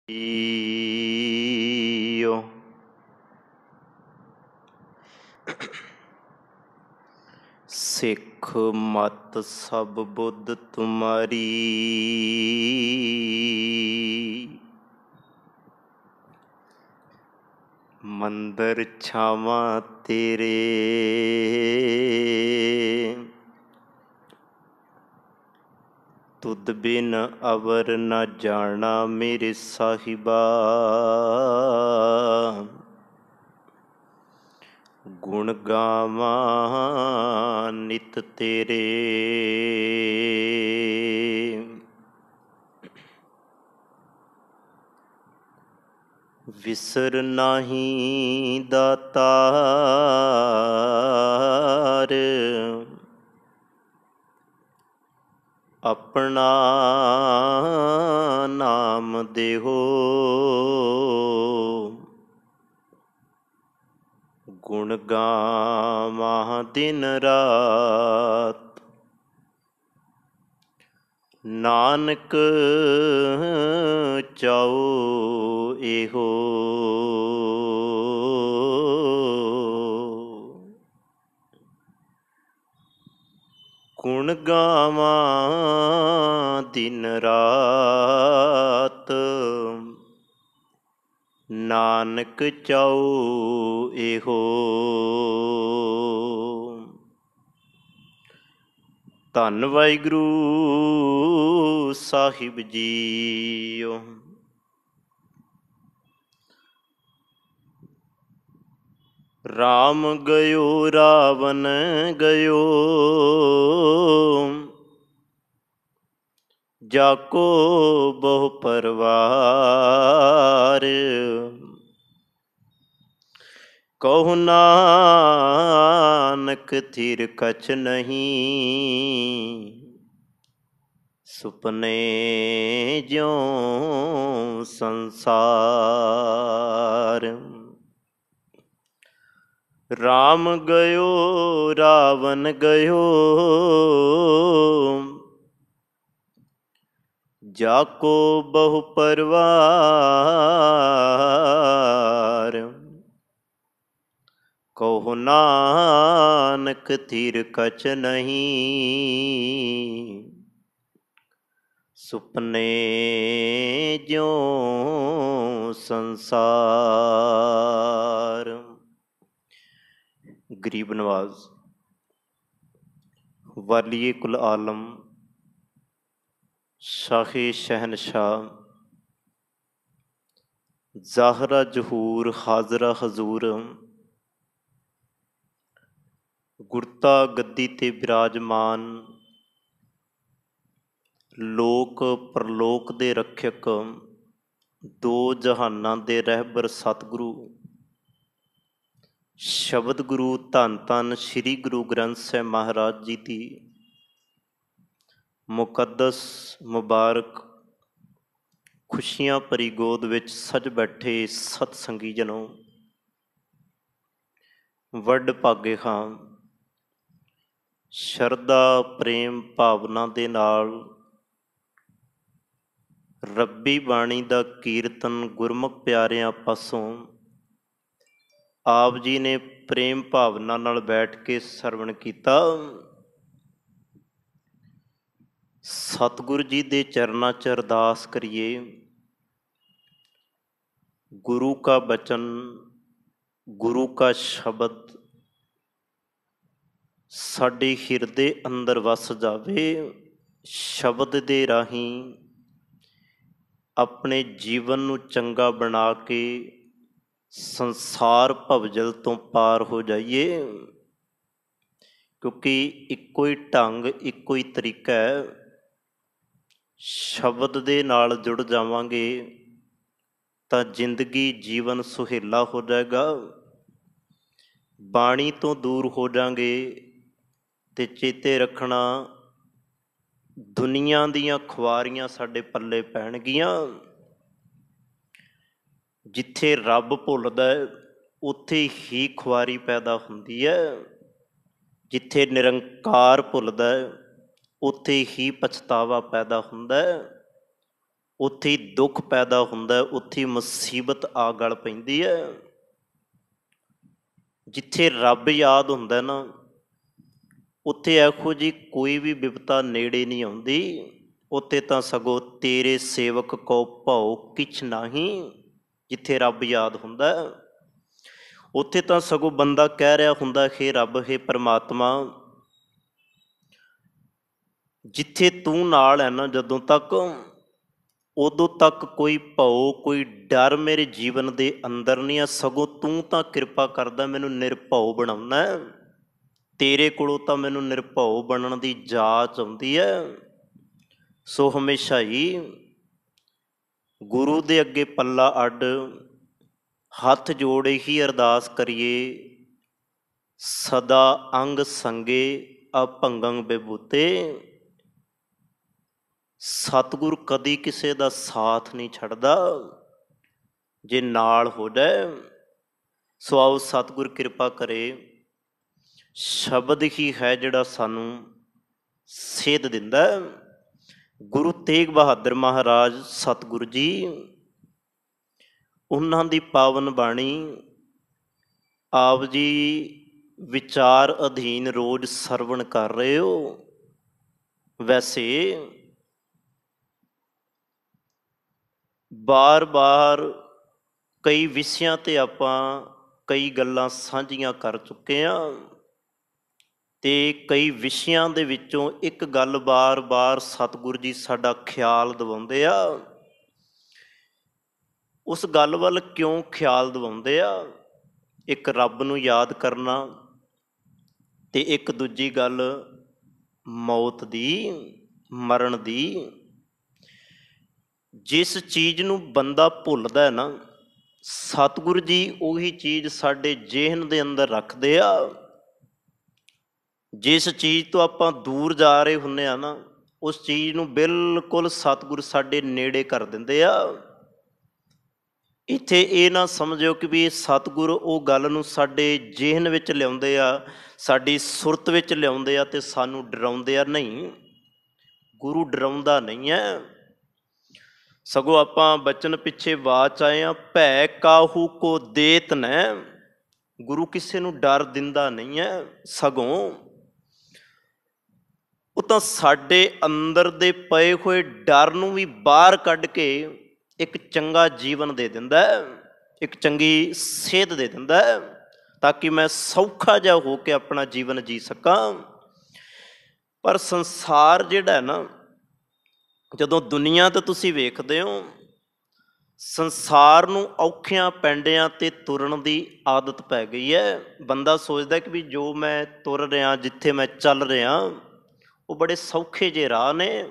ਈਓ ਸਿੱਖ ਮਤ ਸਭ ਬੁੱਧ ਤੁਮਾਰੀ ਮੰਦਰ ਛਾਵਾਂ ਤੇਰੇ ਤੁਧ ਬਿਨ ਅਵਰ ਨਾ ਜਾਣਾ ਮੇਰੇ ਸਾਹਿਬਾ ਗੁਣ ਗਾਵਾਂ ਨਿਤ ਤੇਰੇ ਵਿਸਰ ਨਾਹੀਂ ਦਾਤਾਰ ਆਪਣਾ ਨਾਮ ਦੇਹੋ ਗੁਣ ਗਾਵਾਂ ਦਿਨ ਰਾਤ ਨਾਨਕ ਚਾਉ ਇਹੋ ਗੁਣ ਗਾਵਾਂ ਦਿਨ ਰਾਤ ਨਾਨਕ ਚਾਉ ਇਹੋ ਧੰਨ ਵਾਹਿਗੁਰੂ ਸਾਹਿਬ ਜੀਓ। ਰਾਮ ਗਇਓ ਰਾਵਣ ਗਇਓ ਜਾਕੋ ਬਹੁ ਪਰਵਾਰ ਕਹੁ ਨਾਨਕ ਥਿਰ ਕਛ ਨਹੀਂ ਸੁਪਨੇ ਜਿਉ ਸੰਸਾਰ ਰਾਮ ਗਇਓ ਰਾਵਣ ਗਇਓ ਜਾਕੋ ਬਹੁ ਪਰਵਾਰ ਕਹੁ ਨਾਨਕ ਥਿਰ ਕਛ ਨਹੀਂ ਸੁਪਨੇ ਜਿਉ ਸੰਸਾਰ। ਗਰੀਬ ਨਵਾਜ਼ ਵਾਲੀਏ ਕੁਲ ਆਲਮ ਸ਼ਾਹੇ ਸ਼ਹਿਨਸ਼ਾਹ ਜ਼ਾਹਰਾ ਜ਼ਹੂਰ ਹਾਜ਼ਰਾ ਹਜ਼ੂਰ ਗੁਰਤਾ ਗੱਦੀ ਤੇ ਬਿਰਾਜਮਾਨ ਲੋਕ ਪ੍ਰਲੋਕ ਦੇ ਰੱਖਿਅਕ ਦੋ ਜਹਾਨਾਂ ਦੇ ਰਹਿਬਰ ਸਤਿਗੁਰੂ ਸ਼ਬਦ ਗੁਰੂ ਧੰਨ ਧੰਨ ਸ੍ਰੀ ਗੁਰੂ ਗ੍ਰੰਥ ਸਾਹਿਬ ਮਹਾਰਾਜ ਜੀ ਦੀ ਮੁਕੱਦਸ ਮੁਬਾਰਕ ਖੁਸ਼ੀਆਂ ਭਰੀ ਗੋਦ ਵਿੱਚ ਸਜ ਬੈਠੇ ਸਤ ਸੰਗੀ ਜਨੋ ਵੱਡ ਭਾਗੇ ਹਾਂ। ਸ਼ਰਧਾ ਪ੍ਰੇਮ ਭਾਵਨਾ ਦੇ ਨਾਲ ਰੱਬੀ ਬਾਣੀ ਦਾ ਕੀਰਤਨ ਗੁਰਮੁਖ ਪਿਆਰਿਆਂ ਪਾਸੋਂ ਆਪ ਜੀ ਨੇ ਪ੍ਰੇਮ ਭਾਵਨਾ ਨਾਲ ਬੈਠ ਕੇ ਸਰਵਣ ਕੀਤਾ। ਸਤਿਗੁਰੂ ਜੀ ਦੇ ਚਰਨਾਂ 'ਚ ਅਰਦਾਸ ਕਰੀਏ ਗੁਰੂ ਕਾ ਬਚਨ ਗੁਰੂ ਕਾ ਸ਼ਬਦ ਸਾਡੇ ਹਿਰਦੇ ਅੰਦਰ ਵਸ ਜਾਵੇ। ਸ਼ਬਦ ਦੇ ਰਾਹੀਂ ਆਪਣੇ ਜੀਵਨ ਨੂੰ ਚੰਗਾ ਬਣਾ ਕੇ ਸੰਸਾਰ ਭਵਜਲ ਤੋਂ ਪਾਰ ਹੋ ਜਾਈਏ, ਕਿਉਂਕਿ ਇੱਕੋ ਹੀ ਢੰਗ ਇੱਕੋ ਹੀ ਤਰੀਕਾ ਹੈ। ਸ਼ਬਦ ਦੇ ਨਾਲ ਜੁੜ ਜਾਵਾਂਗੇ ਤਾਂ ਜ਼ਿੰਦਗੀ ਜੀਵਨ ਸੁਹੇਲਾ ਹੋ ਜਾਏਗਾ। ਬਾਣੀ ਤੋਂ ਦੂਰ ਹੋ ਜਾਵਾਂਗੇ ਤੇ ਚੇਤੇ ਰੱਖਣਾ ਦੁਨੀਆ ਦੀਆਂ ਖੁਆਰੀਆਂ ਸਾਡੇ ਪੱਲੇ ਪੈਣਗੀਆਂ। ਜਿੱਥੇ ਰੱਬ ਭੁੱਲਦਾ ਉੱਥੇ ਹੀ ਖੁਆਰੀ ਪੈਦਾ ਹੁੰਦੀ ਹੈ, ਜਿੱਥੇ ਨਿਰੰਕਾਰ ਭੁੱਲਦਾ ਉੱਥੇ ਹੀ ਪਛਤਾਵਾ ਪੈਦਾ ਹੁੰਦਾ ਹੈ। ਉੱਥੇ ਹੀ ਦੁੱਖ ਪੈਦਾ ਹੁੰਦਾ, ਉੱਥੇ ਹੀ ਮੁਸੀਬਤ ਆ ਗਲ ਪੈਂਦੀ ਹੈ। ਜਿੱਥੇ ਰੱਬ ਯਾਦ ਹੁੰਦਾ ਨਾ, ਉੱਥੇ ਇਹੋ ਜਿਹੀ ਕੋਈ ਵੀ ਵਿਪਤਾ ਨੇੜੇ ਨਹੀਂ ਆਉਂਦੀ। ਉੱਥੇ ਤਾਂ ਸਗੋਂ ਤੇਰੇ ਸੇਵਕ ਕੋ ਭਉ ਕਿਛ ਨਾਹੀਂ। ਜਿੱਥੇ ਰੱਬ ਯਾਦ ਹੁੰਦਾ, ਉੱਥੇ ਤਾਂ ਸਗੋਂ ਬੰਦਾ ਕਹਿ ਰਿਹਾ ਹੁੰਦਾ, ਹੇ ਰੱਬ, ਹੇ ਪਰਮਾਤਮਾ, ਜਿੱਥੇ ਤੂੰ ਨਾਲ ਹੈ ਨਾ, ਜਦੋਂ ਤੱਕ, ਉਦੋਂ ਤੱਕ ਕੋਈ ਭਉ, ਕੋਈ ਡਰ ਮੇਰੇ ਜੀਵਨ ਦੇ ਅੰਦਰ ਨਹੀਂ ਆ। ਸਗੋਂ ਤੂੰ ਤਾਂ ਕਿਰਪਾ ਕਰਦਾ, ਮੈਨੂੰ ਨਿਰਭਉ ਬਣਾਉਣਾ। ਤੇਰੇ ਕੋਲੋਂ ਤਾਂ ਮੈਨੂੰ ਨਿਰਭਉ ਬਣਨ ਦੀ ਜਾਚ ਆਉਂਦੀ ਹੈ। ਸੋ ਹਮੇਸ਼ਾ ਹੀ ਗੁਰੂ ਦੇ ਅੱਗੇ ਪੱਲਾ ਅੱਡ ਹੱਥ ਜੋੜੇ ਹੀ ਅਰਦਾਸ ਕਰੀਏ, ਸਦਾ ਅੰਗ ਸੰਗੇ ਅਭੰਗੰ ਬਿਭੂਤੇ। ਸਤਿਗੁਰ ਕਦੀ ਕਿਸੇ ਦਾ ਸਾਥ ਨਹੀਂ ਛੱਡਦਾ, ਜੇ ਨਾਲ ਹੋ ਜਾਏ। ਸੋ ਆਓ ਸਤਿਗੁਰ ਕਿਰਪਾ ਕਰੇ। ਸ਼ਬਦ ਹੀ ਹੈ ਜਿਹੜਾ ਸਾਨੂੰ ਸੇਧ ਦਿੰਦਾ। ਗੁਰੂ ਤੇਗ ਬਹਾਦਰ ਮਹਾਰਾਜ ਸਤਿਗੁਰੂ ਜੀ, ਉਹਨਾਂ ਦੀ ਪਾਵਨ ਬਾਣੀ ਆਪ ਜੀ ਵਿਚਾਰ ਅਧੀਨ ਰੋਜ਼ ਸਰਵਣ ਕਰ ਰਹੇ ਹੋ। ਵੈਸੇ ਬਾਰ-ਬਾਰ ਕਈ ਵਿਸ਼ਿਆਂ 'ਤੇ ਆਪਾਂ ਕਈ ਗੱਲਾਂ ਸਾਂਝੀਆਂ ਕਰ ਚੁੱਕੇ ਹਾਂ, ਅਤੇ ਕਈ ਵਿਸ਼ਿਆਂ ਦੇ ਵਿੱਚੋਂ ਇੱਕ ਗੱਲ ਬਾਰ-ਬਾਰ ਸਤਿਗੁਰੂ ਜੀ ਸਾਡਾ ਖਿਆਲ ਦਿਵਾਉਂਦੇ ਆ। ਉਸ ਗੱਲ ਵੱਲ ਕਿਉਂ ਖਿਆਲ ਦਿਵਾਉਂਦੇ ਆ? ਇੱਕ ਰੱਬ ਨੂੰ ਯਾਦ ਕਰਨਾ, ਅਤੇ ਇੱਕ ਦੂਜੀ ਗੱਲ ਮੌਤ ਦੀ, ਮਰਨ ਦੀ। ਜਿਸ ਚੀਜ਼ ਨੂੰ ਬੰਦਾ ਭੁੱਲਦਾ ਨਾ, ਸਤਿਗੁਰੂ ਜੀ ਉਹੀ ਚੀਜ਼ ਸਾਡੇ ਜਿਹਨ ਦੇ ਅੰਦਰ ਰੱਖਦੇ ਆ। ਜਿਸ ਚੀਜ਼ ਤੋਂ ਆਪਾਂ ਦੂਰ ਜਾ ਰਹੇ ਹੁੰਦੇ ਆ ਨਾ, ਉਸ ਚੀਜ਼ ਨੂੰ ਬਿਲਕੁਲ ਸਤਿਗੁਰੂ ਸਾਡੇ ਨੇੜੇ ਕਰ ਦਿੰਦੇ ਆ। ਇੱਥੇ ਇਹ ਨਾ ਸਮਝਿਓ ਕਿ ਵੀ ਸਤਿਗੁਰ ਉਹ ਗੱਲ ਨੂੰ ਸਾਡੇ ਜਿਹਨ ਵਿੱਚ ਲਿਆਉਂਦੇ ਆ, ਸਾਡੀ ਸੁਰਤ ਵਿੱਚ ਲਿਆਉਂਦੇ ਆ ਅਤੇ ਸਾਨੂੰ ਡਰਾਉਂਦੇ ਆ। ਨਹੀਂ, ਗੁਰੂ ਡਰਾਉਂਦਾ ਨਹੀਂ ਹੈ। ਸਗੋਂ ਆਪਾਂ ਬਚਨ ਪਿੱਛੇ ਵਾਚ ਆਏ ਹਾਂ, ਭੈ ਕਾਹੂ ਕੋ ਦੇਤ ਨੈ। ਗੁਰੂ ਕਿਸੇ ਨੂੰ ਡਰ ਦਿੰਦਾ ਨਹੀਂ ਹੈ, ਸਗੋਂ ਉਹ ਤਾਂ ਸਾਡੇ ਅੰਦਰ ਦੇ ਪਏ ਹੋਏ ਡਰ ਨੂੰ ਵੀ ਬਾਹਰ ਕੱਢ ਕੇ ਇੱਕ ਚੰਗਾ ਜੀਵਨ ਦੇ ਦਿੰਦਾ, ਇੱਕ ਚੰਗੀ ਸੇਧ ਦੇ ਦਿੰਦਾ, ਤਾਂ ਕਿ ਮੈਂ ਸੌਖਾ ਜਿਹਾ ਹੋ ਕੇ ਆਪਣਾ ਜੀਵਨ ਜੀ ਸਕਾਂ। ਪਰ ਸੰਸਾਰ ਜਿਹੜਾ ਹੈ ਨਾ, ਜਦੋਂ ਦੁਨੀਆ 'ਤੇ ਤੁਸੀਂ ਵੇਖਦੇ ਹੋ, ਸੰਸਾਰ ਨੂੰ ਔਖਿਆਂ ਪੈਂਡਿਆਂ 'ਤੇ ਤੁਰਨ ਦੀ ਆਦਤ ਪੈ ਗਈ ਹੈ। ਬੰਦਾ ਸੋਚਦਾ ਕਿ ਵੀ ਜੋ ਮੈਂ ਤੁਰ ਰਿਹਾ, ਜਿੱਥੇ ਮੈਂ ਚੱਲ ਰਿਹਾ, ਉਹ ਬੜੇ ਸੌਖੇ ਜਿਹੇ ਰਾਹ ਨੇ।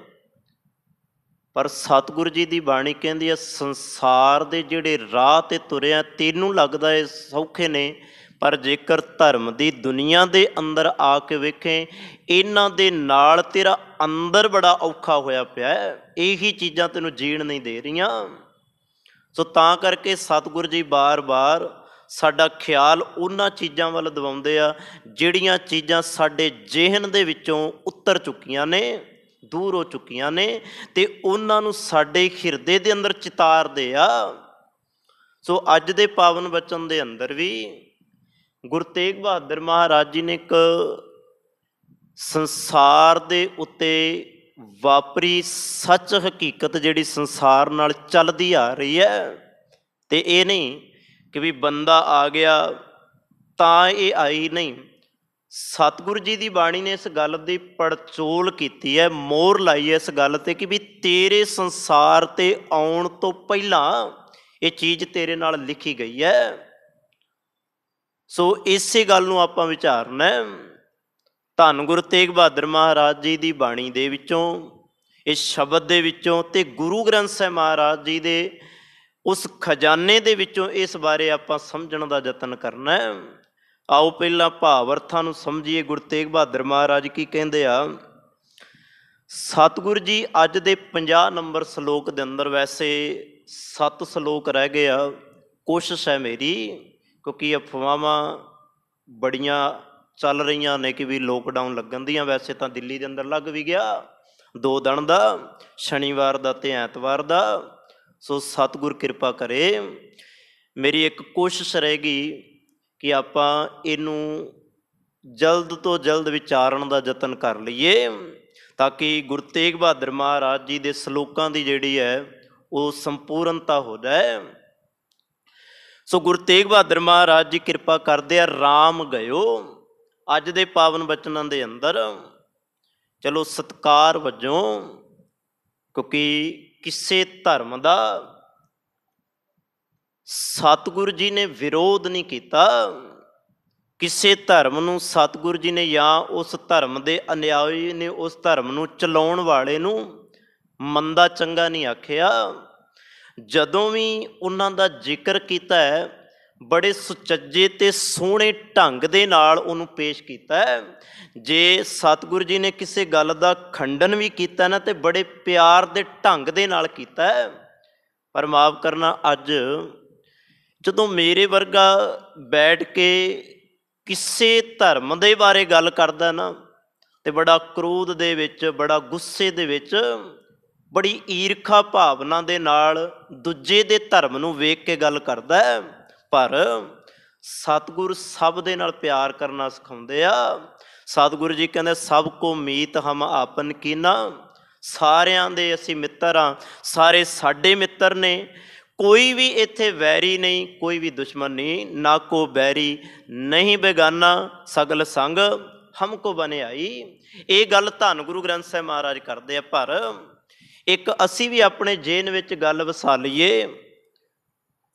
ਪਰ ਸਤਿਗੁਰੂ ਜੀ ਦੀ ਬਾਣੀ ਕਹਿੰਦੀ ਹੈ, ਸੰਸਾਰ ਦੇ ਜਿਹੜੇ ਰਾਹ 'ਤੇ ਤੁਰਿਆ ਤੈਨੂੰ ਲੱਗਦਾ ਇਹ ਸੌਖੇ ਨੇ, ਪਰ ਜੇਕਰ ਧਰਮ ਦੀ ਦੁਨੀਆ ਦੇ ਅੰਦਰ ਆ ਕੇ ਵੇਖੇ, ਇਹਨਾਂ ਦੇ ਨਾਲ ਤੇਰਾ ਅੰਦਰ ਬੜਾ ਔਖਾ ਹੋਇਆ ਪਿਆ। ਇਹੀ ਚੀਜ਼ਾਂ ਤੈਨੂੰ ਜੀਣ ਨਹੀਂ ਦੇ ਰਹੀਆਂ। ਸੋ ਤਾਂ ਕਰਕੇ ਸਤਿਗੁਰੂ ਜੀ ਬਾਰ-ਬਾਰ ਸਾਡਾ ਖਿਆਲ ਉਹਨਾਂ ਚੀਜ਼ਾਂ ਵੱਲ ਦਿਵਾਉਂਦੇ ਆ, ਜਿਹੜੀਆਂ ਚੀਜ਼ਾਂ ਸਾਡੇ ਜਿਹਨ ਦੇ ਵਿੱਚੋਂ ਉਤਰ ਚੁੱਕੀਆਂ ਨੇ, ਦੂਰ ਹੋ ਚੁੱਕੀਆਂ ਨੇ, ਅਤੇ ਉਹਨਾਂ ਨੂੰ ਸਾਡੇ ਹਿਰਦੇ ਦੇ ਅੰਦਰ ਚਿਤਾਰਦੇ ਆ। ਸੋ ਅੱਜ ਦੇ ਪਾਵਨ ਬਚਨ ਦੇ ਅੰਦਰ ਵੀ ਗੁਰੂ ਤੇਗ ਬਹਾਦਰ ਮਹਾਰਾਜ ਜੀ ਨੇ ਇੱਕ ਸੰਸਾਰ ਦੇ ਉੱਤੇ ਵਾਪਰੀ ਸੱਚ ਹਕੀਕਤ ਜਿਹੜੀ ਸੰਸਾਰ ਨਾਲ ਚੱਲਦੀ ਆ ਰਹੀ ਹੈ, ਅਤੇ ਇਹ ਨਹੀਂ ਕਿ ਵੀ ਬੰਦਾ ਆ ਗਿਆ ਤਾਂ ਇਹ ਆਈ, ਨਹੀਂ। ਸਤਿਗੁਰੂ ਜੀ ਦੀ ਬਾਣੀ ਨੇ ਇਸ ਗੱਲ ਦੀ ਪੜਚੋਲ ਕੀਤੀ ਹੈ, ਮੋਹਰ ਲਾਈ ਹੈ ਇਸ ਗੱਲ 'ਤੇ ਕਿ ਵੀ ਤੇਰੇ ਸੰਸਾਰ 'ਤੇ ਆਉਣ ਤੋਂ ਪਹਿਲਾਂ ਇਹ ਚੀਜ਼ ਤੇਰੇ ਨਾਲ ਲਿਖੀ ਗਈ ਹੈ। ਸੋ ਇਸੇ ਗੱਲ ਨੂੰ ਆਪਾਂ ਵਿਚਾਰਨਾ। ਧੰਨ ਗੁਰੂ ਤੇਗ ਬਹਾਦਰ ਮਹਾਰਾਜ ਜੀ ਦੀ ਬਾਣੀ ਦੇ ਵਿੱਚੋਂ, ਇਸ ਸ਼ਬਦ ਦੇ ਵਿੱਚੋਂ, ਅਤੇ ਗੁਰੂ ਗ੍ਰੰਥ ਸਾਹਿਬ ਮਹਾਰਾਜ ਜੀ ਦੇ ਉਸ ਖਜ਼ਾਨੇ ਦੇ ਵਿੱਚੋਂ ਇਸ ਬਾਰੇ ਆਪਾਂ ਸਮਝਣ ਦਾ ਯਤਨ ਕਰਨਾ। ਆਓ ਪਹਿਲਾਂ ਭਾਵ ਅਰਥਾਂ ਨੂੰ ਸਮਝੀਏ। ਗੁਰੂ ਤੇਗ ਬਹਾਦਰ ਮਹਾਰਾਜ ਕੀ ਕਹਿੰਦੇ ਆ? ਸਤਿਗੁਰੂ ਜੀ ਅੱਜ ਦੇ 50 ਨੰਬਰ ਸਲੋਕ ਦੇ ਅੰਦਰ, ਵੈਸੇ 7 ਸਲੋਕ ਰਹਿ ਗਏ ਆ। ਕੋਸ਼ਿਸ਼ ਹੈ ਮੇਰੀ, ਕਿਉਂਕਿ ਅਫਵਾਹਾਂ ਬੜੀਆਂ ਚੱਲ ਰਹੀਆਂ ਨੇ ਕਿ ਵੀ ਲੋਕਡਾਊਨ ਲੱਗਣ ਦੀਆਂ। ਵੈਸੇ ਤਾਂ ਦਿੱਲੀ ਦੇ ਅੰਦਰ ਲੱਗ ਵੀ ਗਿਆ, 2 ਦਿਨ ਦਾ, ਸ਼ਨੀਵਾਰ ਦਾ ਤੇ ਐਤਵਾਰ ਦਾ। ਸੋ ਸਤਿਗੁਰ ਕਿਰਪਾ ਕਰੇ। ਮੇਰੀ ਇੱਕ ਕੋਸ਼ਿਸ਼ ਰਹੇਗੀ ਕਿ ਆਪਾਂ ਇਹਨੂੰ ਜਲਦ ਤੋਂ ਜਲਦ ਵਿਚਾਰਨ ਦਾ ਯਤਨ ਕਰ ਲਈਏ, ਤਾਂ ਕਿ ਗੁਰੂ ਤੇਗ ਬਹਾਦਰ ਮਹਾਰਾਜ ਜੀ ਦੇ ਸਲੋਕਾਂ ਦੀ ਜਿਹੜੀ ਹੈ ਉਹ ਸੰਪੂਰਨਤਾ ਹੋ ਜਾਏ। ਸੋ ਗੁਰੂ ਤੇਗ ਬਹਾਦਰ ਮਹਾਰਾਜ ਜੀ ਕਿਰਪਾ ਕਰਦੇ ਆ, ਰਾਮ ਗਇਓ ਅੱਜ ਦੇ ਪਾਵਨ ਬਚਨਾਂ ਦੇ ਅੰਦਰ। ਚਲੋ ਸਤਿਕਾਰ ਵਜੋਂ, ਕਿਉਂਕਿ ਕਿਸੇ ਧਰਮ ਦਾ ਸਤਿਗੁਰੂ ਜੀ ਨੇ ਵਿਰੋਧ ਨਹੀਂ ਕੀਤਾ। ਕਿਸੇ ਧਰਮ ਨੂੰ ਸਤਿਗੁਰੂ ਜੀ ਨੇ ਜਾਂ ਉਸ ਧਰਮ ਦੇ ਅਨੁਯਾਈ ਨੇ ਉਸ ਧਰਮ ਨੂੰ ਚਲਾਉਣ ਵਾਲੇ ਨੂੰ ਮੰਦਾ ਚੰਗਾ ਨਹੀਂ ਆਖਿਆ। ਜਦੋਂ ਵੀ ਉਹਨਾਂ ਦਾ ਜ਼ਿਕਰ ਕੀਤਾ ਹੈ, ਬੜੇ ਸੁਚੱਜੇ ਤੇ ਸੋਹਣੇ ਢੰਗ ਦੇ ਨਾਲ ਉਹਨੂੰ ਪੇਸ਼ ਕੀਤਾ ਹੈ। ਜੇ ਸਤਿਗੁਰੂ ਜੀ ਨੇ ਕਿਸੇ ਗੱਲ ਦਾ ਖੰਡਨ ਵੀ ਕੀਤਾ ਨਾ, ਤੇ ਬੜੇ ਪਿਆਰ ਦੇ ਢੰਗ ਦੇ ਨਾਲ ਕੀਤਾ ਹੈ। ਪਰ ਮਾਫ਼ ਕਰਨਾ, ਅੱਜ ਜਦੋਂ ਮੇਰੇ ਵਰਗਾ ਬੈਠ ਕੇ ਕਿਸੇ ਧਰਮ ਦੇ ਬਾਰੇ ਗੱਲ ਕਰਦਾ ਨਾ, ਤੇ ਬੜਾ ਕ੍ਰੋਧ ਦੇ ਵਿੱਚ, ਬੜਾ ਗੁੱਸੇ ਦੇ ਵਿੱਚ, ਬੜੀ ਈਰਖਾ ਭਾਵਨਾ ਦੇ ਨਾਲ ਦੂਜੇ ਦੇ ਧਰਮ ਨੂੰ ਵੇਖ ਕੇ ਗੱਲ ਕਰਦਾ ਹੈ। ਪਰ ਸਤਿਗੁਰ ਸਭ ਦੇ ਨਾਲ ਪਿਆਰ ਕਰਨਾ ਸਿਖਾਉਂਦੇ ਆ। ਸਤਿਗੁਰੂ ਜੀ ਕਹਿੰਦੇ ਸਭ ਕੋ ਮੀਤ ਹਮ ਆਪਨ ਕੀਨਾ, ਸਾਰਿਆਂ ਦੇ ਅਸੀਂ ਮਿੱਤਰ ਹਾਂ, ਸਾਰੇ ਸਾਡੇ ਮਿੱਤਰ ਨੇ। ਕੋਈ ਵੀ ਇੱਥੇ ਵੈਰੀ ਨਹੀਂ, ਕੋਈ ਵੀ ਦੁਸ਼ਮਣ ਨਹੀਂ। ਨਾ ਕੋ ਬੈਰੀ ਨਹੀਂ ਬੇਗਾਨਾ, ਸਗਲ ਸੰਗ ਹਮਕੋ ਬਨਿਆਈ। ਇਹ ਗੱਲ ਧੰਨ ਗੁਰੂ ਗ੍ਰੰਥ ਸਾਹਿਬ ਮਹਾਰਾਜ ਕਰਦੇ ਆ। ਪਰ ਇੱਕ ਅਸੀਂ ਵੀ ਆਪਣੇ ਜੇਨ ਵਿੱਚ ਗੱਲ ਵਸਾ ਲਈਏ,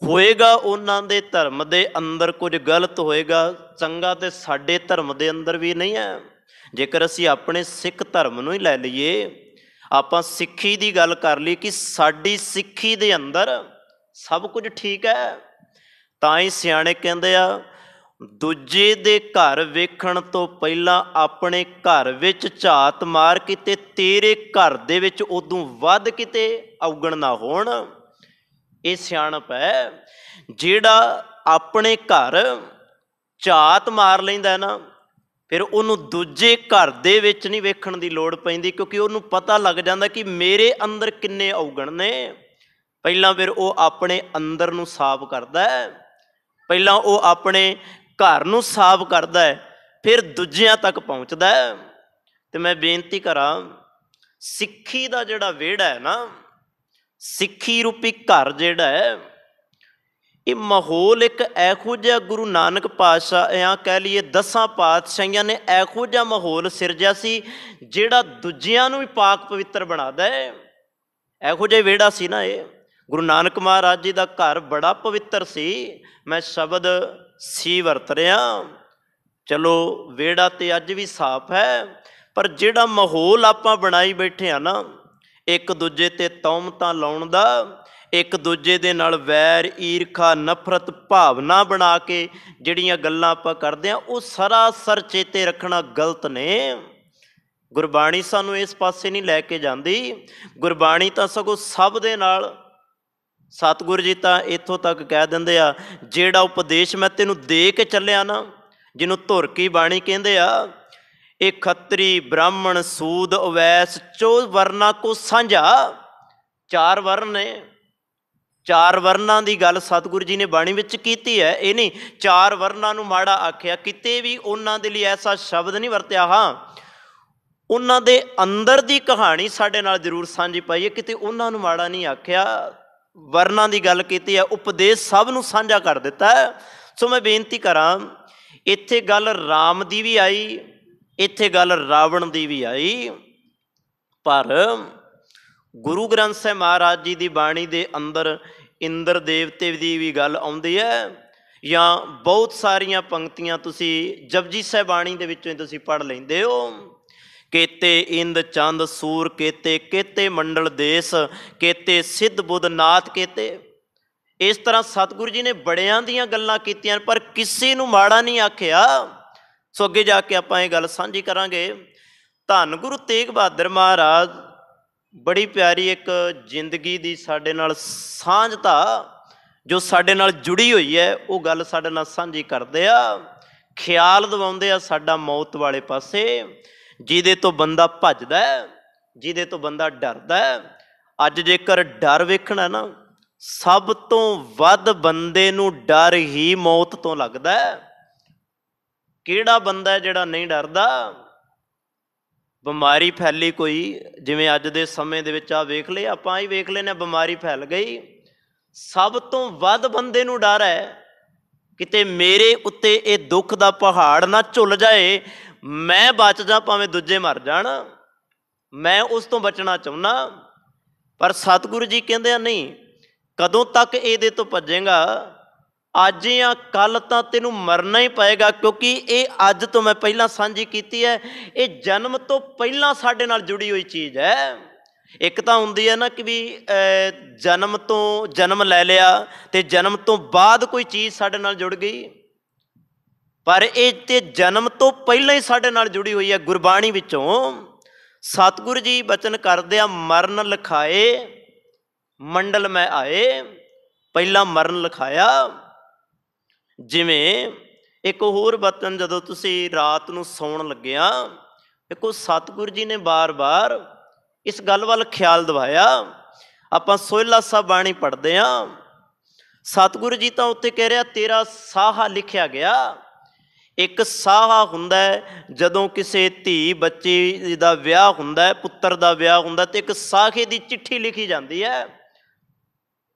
ਹੋਏਗਾ ਉਹਨਾਂ ਦੇ ਧਰਮ ਦੇ ਅੰਦਰ ਕੁਝ ਗਲਤ ਹੋਏਗਾ, ਚੰਗਾ ਤੇ ਸਾਡੇ ਧਰਮ ਦੇ ਅੰਦਰ ਵੀ ਨਹੀਂ ਹੈ। ਜੇਕਰ ਅਸੀਂ ਆਪਣੇ ਸਿੱਖ ਧਰਮ ਨੂੰ ਹੀ ਲੈ ਲਈਏ, ਆਪਾਂ ਸਿੱਖੀ ਦੀ ਗੱਲ ਕਰ ਲਈ ਕਿ ਸਾਡੀ ਸਿੱਖੀ ਦੇ ਅੰਦਰ ਸਭ ਕੁਝ ਠੀਕ ਹੈ, ਤਾਂ ਹੀ ਸਿਆਣੇ ਕਹਿੰਦੇ ਆ, ਦੂਜੇ ਦੇ ਘਰ ਵੇਖਣ ਤੋਂ ਪਹਿਲਾਂ ਆਪਣੇ ਘਰ ਵਿੱਚ ਝਾਤ ਮਾਰ, ਕਿਤੇ ਤੇਰੇ ਘਰ ਦੇ ਵਿੱਚ ਉਦੋਂ ਵੱਧ ਕਿਤੇ ਔਗਣ ਨਾ ਹੋਣ। ਇਹ ਸਿਆਣਪ ਹੈ। ਜਿਹੜਾ ਆਪਣੇ ਘਰ ਝਾਤ ਮਾਰ ਲੈਂਦਾ ਨਾ, ਫਿਰ ਉਹਨੂੰ ਦੂਜੇ ਘਰ ਦੇ ਵਿੱਚ ਨਹੀਂ ਵੇਖਣ ਦੀ ਲੋੜ ਪੈਂਦੀ, ਕਿਉਂਕਿ ਉਹਨੂੰ ਪਤਾ ਲੱਗ ਜਾਂਦਾ ਕਿ ਮੇਰੇ ਅੰਦਰ ਕਿੰਨੇ ਔਗਣ ਨੇ। ਪਹਿਲਾਂ ਫਿਰ ਉਹ ਆਪਣੇ ਅੰਦਰ ਨੂੰ ਸਾਫ਼ ਕਰਦਾ ਹੈ, ਪਹਿਲਾਂ ਉਹ ਆਪਣੇ ਘਰ ਨੂੰ ਸਾਫ਼ ਕਰਦਾ ਹੈ, ਫਿਰ ਦੂਜਿਆਂ ਤੱਕ ਪਹੁੰਚਦਾ ਹੈ। ਤੇ ਮੈਂ ਬੇਨਤੀ ਕਰਾਂ, ਸਿੱਖੀ ਦਾ ਜਿਹੜਾ ਵਿਹੜਾ ਹੈ ਨਾ, ਸਿੱਖੀ ਰੂਪੀ ਘਰ ਜਿਹੜਾ ਹੈ, ਇਹ ਮਾਹੌਲ ਇੱਕ ਇਹੋ ਜਿਹਾ ਗੁਰੂ ਨਾਨਕ ਪਾਤਸ਼ਾਹ ਜਾਂ ਕਹਿ ਲਈਏ 10 ਪਾਤਸ਼ਾਹੀਆਂ ਨੇ ਇਹੋ ਜਿਹਾ ਮਾਹੌਲ ਸਿਰਜਿਆ ਸੀ, ਜਿਹੜਾ ਦੂਜਿਆਂ ਨੂੰ ਵੀ ਪਾਕ ਪਵਿੱਤਰ ਬਣਾਦਾ ਹੈ। ਇਹੋ ਜਿਹਾ ਵਿਹੜਾ ਸੀ ਨਾ ਇਹ। ਗੁਰੂ ਨਾਨਕ ਮਹਾਰਾਜ ਜੀ ਦਾ ਘਰ ਬੜਾ ਪਵਿੱਤਰ ਸੀ। ਮੈਂ ਸ਼ਬਦ ਸੀ ਵਰਤ ਰਿਹਾ। ਚਲੋ ਵਿਹੜਾ ਤੇ ਅੱਜ ਵੀ ਸਾਫ਼ ਹੈ, ਪਰ ਜਿਹੜਾ ਮਾਹੌਲ ਆਪਾਂ ਬਣਾਈ ਬੈਠੇ ਆ ਨਾ, ਇੱਕ ਦੂਜੇ ਤੇ ਤੌਮਤਾਂ ਲਾਉਣ ਦਾ, ਇੱਕ ਦੂਜੇ ਦੇ ਨਾਲ ਵੈਰ ਈਰਖਾ ਨਫ਼ਰਤ ਭਾਵਨਾ ਬਣਾ ਕੇ ਜਿਹੜੀਆਂ ਗੱਲਾਂ ਆਪਾਂ ਕਰਦੇ ਹਾਂ, ਉਹ ਸਰਾਸਰ ਚੇਤੇ ਰੱਖਣਾ ਗਲਤ ਨੇ। ਗੁਰਬਾਣੀ ਸਾਨੂੰ ਇਸ ਪਾਸੇ ਨਹੀਂ ਲੈ ਕੇ ਜਾਂਦੀ। ਗੁਰਬਾਣੀ ਤਾਂ ਸਗੋਂ ਸਭ ਦੇ ਨਾਲ, ਸਤਿਗੁਰੂ ਜੀ ਤਾਂ ਇੱਥੋਂ ਤੱਕ ਕਹਿ ਦਿੰਦੇ ਆ, ਜਿਹੜਾ ਉਪਦੇਸ਼ ਮੈਂ ਤੈਨੂੰ ਦੇ ਕੇ ਚੱਲਿਆ ਨਾ, ਜਿਹਨੂੰ ਧੁਰ ਕੀ ਬਾਣੀ ਕਹਿੰਦੇ ਆ, ਇਹ ਖੱਤਰੀ ਬ੍ਰਾਹਮਣ ਸੂਦ ਅਵੈਸ 4 ਵਰਨਾ ਕੋ ਸਾਂਝਾ। 4 ਵਰਨ ਨੇ, 4 ਵਰਨਾਂ ਦੀ ਗੱਲ ਸਤਿਗੁਰੂ ਜੀ ਨੇ ਬਾਣੀ ਵਿੱਚ ਕੀਤੀ ਹੈ। ਇਹ ਨਹੀਂ 4 ਵਰਨਾਂ ਨੂੰ ਮਾੜਾ ਆਖਿਆ, ਕਿਤੇ ਵੀ ਉਹਨਾਂ ਦੇ ਲਈ ਐਸਾ ਸ਼ਬਦ ਨਹੀਂ ਵਰਤਿਆ। ਹਾਂ, ਉਹਨਾਂ ਦੇ ਅੰਦਰ ਦੀ ਕਹਾਣੀ ਸਾਡੇ ਨਾਲ ਜ਼ਰੂਰ ਸਾਂਝੀ ਪਾਈ ਹੈ, ਕਿਤੇ ਉਹਨਾਂ ਨੂੰ ਮਾੜਾ ਨਹੀਂ ਆਖਿਆ। ਵਰਨਾਂ ਦੀ ਗੱਲ ਕੀਤੀ ਹੈ, ਉਪਦੇਸ਼ ਸਭ ਨੂੰ ਸਾਂਝਾ ਕਰ ਦਿੱਤਾ ਹੈ। ਸੋ ਮੈਂ ਬੇਨਤੀ ਕਰਾਂ, ਇੱਥੇ ਗੱਲ ਰਾਮ ਦੀ ਵੀ ਆਈ, ਇੱਥੇ ਗੱਲ ਰਾਵਣ ਦੀ ਵੀ ਆਈ, ਪਰ ਗੁਰੂ ਗ੍ਰੰਥ ਸਾਹਿਬ ਮਹਾਰਾਜ ਜੀ ਦੀ ਬਾਣੀ ਦੇ ਅੰਦਰ ਇੰਦਰ ਦੇਵਤੇ ਦੀ ਵੀ ਗੱਲ ਆਉਂਦੀ ਹੈ। ਜਾਂ ਬਹੁਤ ਸਾਰੀਆਂ ਪੰਕਤੀਆਂ ਤੁਸੀਂ ਜਪਜੀ ਸਾਹਿਬ ਬਾਣੀ ਦੇ ਵਿੱਚੋਂ ਤੁਸੀਂ ਪੜ੍ਹ ਲੈਂਦੇ ਹੋ। ਕੇਤੇ ਇੰਦ ਚੰਦ ਸੂਰ ਕੇਤੇ, ਕੇਤੇ ਮੰਡਲ ਦੇਸ ਕੇਤੇ, ਸਿੱਧ ਬੁੱਧ ਨਾਥ ਕੇਤੇ। ਇਸ ਤਰ੍ਹਾਂ ਸਤਿਗੁਰੂ ਜੀ ਨੇ ਬੜਿਆਂ ਦੀਆਂ ਗੱਲਾਂ ਕੀਤੀਆਂ, ਪਰ ਕਿਸੇ ਨੂੰ ਮਾੜਾ ਨਹੀਂ ਆਖਿਆ। ਸੋ ਅੱਗੇ ਜਾ ਕੇ ਆਪਾਂ ਇਹ ਗੱਲ ਸਾਂਝੀ ਕਰਾਂਗੇ। ਧੰਨ ਗੁਰੂ ਤੇਗ ਬਹਾਦਰ ਮਹਾਰਾਜ ਬੜੀ ਪਿਆਰੀ ਇੱਕ ਜ਼ਿੰਦਗੀ ਦੀ ਸਾਡੇ ਨਾਲ ਸਾਂਝਤਾ ਜੋ ਸਾਡੇ ਨਾਲ ਜੁੜੀ ਹੋਈ ਹੈ, ਉਹ ਗੱਲ ਸਾਡੇ ਨਾਲ ਸਾਂਝੀ ਕਰਦੇ ਆ। ਖਿਆਲ ਦਿਵਾਉਂਦੇ ਆ ਸਾਡਾ ਮੌਤ ਵਾਲੇ ਪਾਸੇ, ਜਿਹਦੇ ਤੋਂ ਬੰਦਾ ਭੱਜਦਾ, ਜਿਹਦੇ ਤੋਂ ਬੰਦਾ ਡਰਦਾ ਹੈ। ਅੱਜ ਜੇਕਰ ਡਰ ਵੇਖਣਾ ਨਾ, ਸਭ ਤੋਂ ਵੱਧ ਬੰਦੇ ਨੂੰ ਡਰ ਹੀ ਮੌਤ ਤੋਂ ਲੱਗਦਾ ਹੈ। ਕਿਹੜਾ ਬੰਦਾ ਹੈ ਜਿਹੜਾ ਨਹੀਂ ਡਰਦਾ? ਬਿਮਾਰੀ ਫੈਲੀ ਕੋਈ, ਜਿਵੇਂ ਅੱਜ ਦੇ ਸਮੇਂ ਦੇ ਵਿੱਚ ਆ ਵੇਖ ਲਏ, ਆਪਾਂ ਹੀ ਵੇਖ ਲੈਨੇ, ਬਿਮਾਰੀ ਫੈਲ ਗਈ, ਸਭ ਤੋਂ ਵੱਧ ਬੰਦੇ ਨੂੰ ਡਰ ਹੈ ਕਿਤੇ ਮੇਰੇ ਉੱਤੇ ਇਹ ਦੁੱਖ ਦਾ ਪਹਾੜ ਨਾ ਝੁੱਲ ਜਾਏ, ਮੈਂ ਬਚ ਜਾ, ਭਾਵੇਂ ਦੂਜੇ ਮਰ ਜਾਣ, ਮੈਂ ਉਸ ਤੋਂ ਬਚਣਾ ਚਾਹੁੰਦਾ। ਪਰ ਸਤਿਗੁਰੂ ਜੀ ਕਹਿੰਦੇ ਆ ਨਹੀਂ, ਕਦੋਂ ਤੱਕ ਇਹਦੇ ਤੋਂ ਭੱਜੇਗਾ? ਅੱਜ ਜਾਂ ਕੱਲ੍ਹ ਤਾਂ ਤੈਨੂੰ ਮਰਨਾ ਹੀ ਪਏਗਾ, ਕਿਉਂਕਿ ਇਹ ਅੱਜ ਤੋਂ ਮੈਂ ਪਹਿਲਾਂ ਸਾਂਝੀ ਕੀਤੀ ਹੈ, ਇਹ ਜਨਮ ਤੋਂ ਪਹਿਲਾਂ ਸਾਡੇ ਨਾਲ ਜੁੜੀ ਹੋਈ ਚੀਜ਼ ਹੈ। ਇੱਕ ਤਾਂ ਹੁੰਦੀ ਹੈ ਨਾ ਕਿ ਵੀ ਜਨਮ ਤੋਂ ਜਨਮ ਲੈ ਲਿਆ ਅਤੇ ਜਨਮ ਤੋਂ ਬਾਅਦ ਕੋਈ ਚੀਜ਼ ਸਾਡੇ ਨਾਲ ਜੁੜ ਗਈ, ਪਰ ਇਹ ਤੇ ਜਨਮ ਤੋਂ ਪਹਿਲਾਂ ਹੀ ਸਾਡੇ ਨਾਲ ਜੁੜੀ ਹੋਈ ਹੈ। ਗੁਰਬਾਣੀ ਵਿੱਚੋਂ ਸਤਿਗੁਰੂ ਜੀ ਬਚਨ ਕਰਦੇ ਆ, ਮਰਨ ਲਿਖਾਏ ਮੰਡਲ ਮੈਂ ਆਏ, ਪਹਿਲਾਂ ਮਰਨ ਲਿਖਾਇਆ। ਜਿਵੇਂ ਇੱਕ ਹੋਰ ਬਚਨ, ਜਦੋਂ ਤੁਸੀਂ ਰਾਤ ਨੂੰ ਸੌਣ ਲੱਗਿਆ, ਦੇਖੋ ਸਤਿਗੁਰੂ ਜੀ ਨੇ ਬਾਰ-ਬਾਰ ਇਸ ਗੱਲ ਵੱਲ ਖਿਆਲ ਦਿਵਾਇਆ। ਆਪਾਂ ਸੋਹਿਲਾ ਸਾਹਿਬ ਬਾਣੀ ਪੜ੍ਹਦੇ ਹਾਂ, ਸਤਿਗੁਰੂ ਜੀ ਤਾਂ ਉੱਥੇ ਕਹਿ ਰਿਹਾ ਤੇਰਾ ਸਾਹਾ ਲਿਖਿਆ ਗਿਆ। ਇੱਕ ਸਾਹਾ ਹੁੰਦਾ ਜਦੋਂ ਕਿਸੇ ਧੀ ਬੱਚੀ ਦਾ ਵਿਆਹ ਹੁੰਦਾ, ਪੁੱਤਰ ਦਾ ਵਿਆਹ ਹੁੰਦਾ, ਤੇ ਇੱਕ ਸਾਹੇ ਦੀ ਚਿੱਠੀ ਲਿਖੀ ਜਾਂਦੀ ਹੈ।